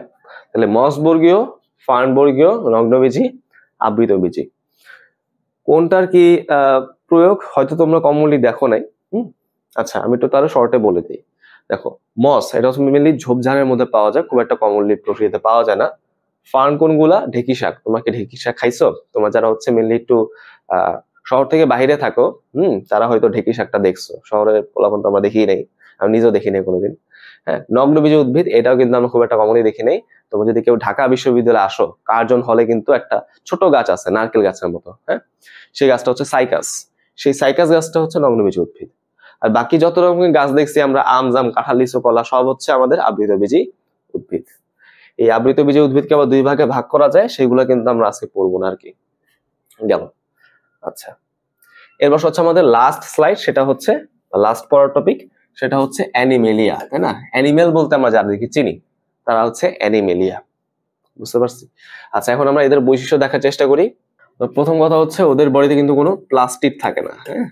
তাহলে মসবর্গীয়, ফার্নবর্গীয়, নগ্নবীজী, আবৃতবীজী। কোনটার কি প্রয়োগ হয়তো তোমরা কমনলি দেখো নাই। আচ্ছা, আমি একটু তাহলে শর্টে বলে দিই। দেখো, মস এটা হচ্ছে মেনলি ঝোপঝাড়ের মধ্যে পাওয়া যায়, খুব একটা কমনলি প্রকৃতিতে পাওয়া যায় না। ফার্ন কোনগুলা? ঢেঁকি শাক। তোমরা কি ঢেঁকি শাক খাইছো? তোমরা যারা হচ্ছে মেনলি একটু শহর থেকে বাইরে থাকো, তারা হয়তো ঢেঁকি শাকটা দেখছো। শহরের পোলাপান তো আমরা দেখি নাই, আমি নিজেও দেখি নাই কোনোদিন। হ্যাঁ, নগ্নবীজী উদ্ভিদ এটাও কিন্তু আমরা খুব একটা কমনলি দেখি নাই। তোমরা যদি কেউ ঢাকা বিশ্ববিদ্যালয়ে আসো, কার্জন হলে কিন্তু একটা ছোট গাছ আছে নারকেল গাছের মতো, হ্যাঁ, সেই গাছটা হচ্ছে সাইকাস। সেই সাইকাস গাছটা হচ্ছে নগ্নবীজী উদ্ভিদ। আর বাকি যত রকমের গাছ দেখছি আমরা, আম, জাম, কাঁঠাল, লিচু, কলা, সব হচ্ছে আমাদের আবৃতবীজী উদ্ভিদ। এই আবৃতবীজী উদ্ভিদকে আবার দুই ভাগে ভাগ করা যায়, সেগুলো কিন্তু আমরা আজকে পড়বো না আর কি। গেল। আচ্ছা, এরপর হচ্ছে আমাদের লাস্ট স্লাইড, সেটা হচ্ছে লাস্ট পড়ার টপিক, সেটা হচ্ছে অ্যানিমেলিয়া, তাই না? অ্যানিমেল বলতে আমরা যাদেরকে চিনি তারা হচ্ছে অ্যানিমেলিয়া। বুঝতে পারছি? আচ্ছা, এখন আমরা এদের বৈশিষ্ট্য দেখার চেষ্টা করি। তো প্রথম কথা হচ্ছে ওদের বডিতে কিন্তু কোনো প্লাস্টিক থাকে না, হ্যাঁ,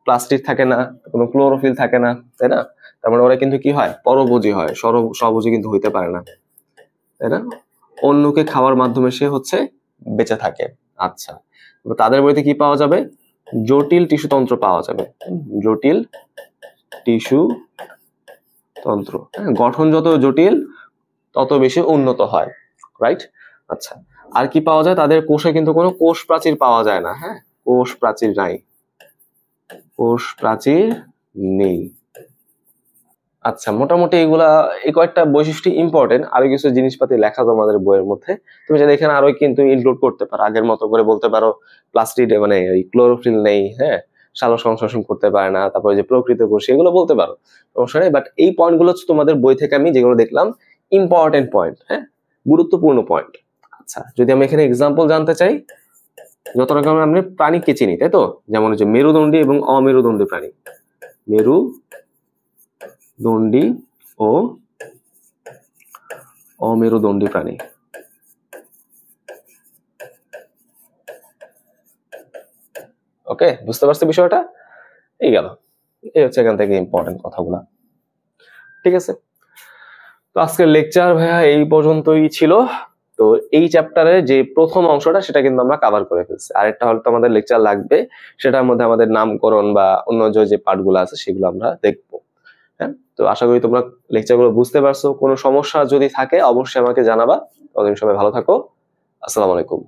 প্লাস্টিক থাকে না, কোনো ক্লোরোফিল থাকে না, তাই না? তার মানে ওরা কিন্তু কি হয়? পরভোজী হয়, স্বভোজী কিন্তু হইতে পারে না, তাই না? অন্যকে খাওয়ার মাধ্যমে সে হচ্ছে বেঁচে থাকে। আচ্ছা, তাদের বইতে কি পাওয়া যাবে? জটিল টিস্যু তন্ত্র পাওয়া যাবে। জটিল টিস্যু তন্ত্র, গঠন যত জটিল তত বেশি উন্নত হয়, রাইট? আচ্ছা, আর কি পাওয়া যায়? তাদের কোষে কিন্তু কোনো কোষ প্রাচীর পাওয়া যায় না, হ্যাঁ, কোষ প্রাচীর নাই, কোষ প্রাচীর নেই। আচ্ছা, মোটামুটি এই কয়েকটা বৈশিষ্ট্য ইম্পর্টেন্ট। আরো কিছু জিনিসপাতি লেখা তোমাদের বইয়ের মধ্যে, তুমি যদি এখানে আরো কিন্তু ইনক্লুড করতে পারো, আগের মতো করে বলতে পারো প্লাস্টিক মানে ক্লোরোফিল নেই, হ্যাঁ, সালোক সংশ্লেষণ করতে পারে না, তারপরে যে প্রকৃত কোষ এগুলো বলতে পারো, সমস্যা নেই। বাট এই পয়েন্ট গুলো হচ্ছে তোমাদের বই থেকে আমি যেগুলো দেখলাম ইম্পর্টেন্ট পয়েন্ট, হ্যাঁ, গুরুত্বপূর্ণ পয়েন্ট। আচ্ছা, যদি আমি এখানে এক্সাম্পল জানতে চাই, যত রকমের আমরা প্রাণীকে চিনি, তাই তো, যেমন হচ্ছে মেরুদণ্ডী এবং অমেরুদণ্ডী প্রাণী, মেরুদণ্ডী ও অমেরুদণ্ডী প্রাণী। ওকে, বুঝতে পারছো বিষয়টা? এই গেল, এই হচ্ছে এখান থেকে ইম্পর্টেন্ট কথাগুলো। ঠিক আছে, তো আজকের লেকচার ভাইয়া এই পর্যন্তই ছিল। তো এই চ্যাপ্টারের যে প্রথম অংশটা সেটা কিন্তু আমরা কভার করে ফেলছি। আরেকটা হয়তো আমাদের লেকচার লাগবে, সেটার মধ্যে আমাদের নামকরণ বা অন্য যে পার্টগুলো আছে সেগুলো আমরা দেখবো। হ্যাঁ, তো আশা করি তোমরা লেকচারগুলো বুঝতে পারছো। কোনো সমস্যা যদি থাকে অবশ্যই আমাকে জানাবা। ততদিন সবাই ভালো থাকো। আসসালামু আলাইকুম।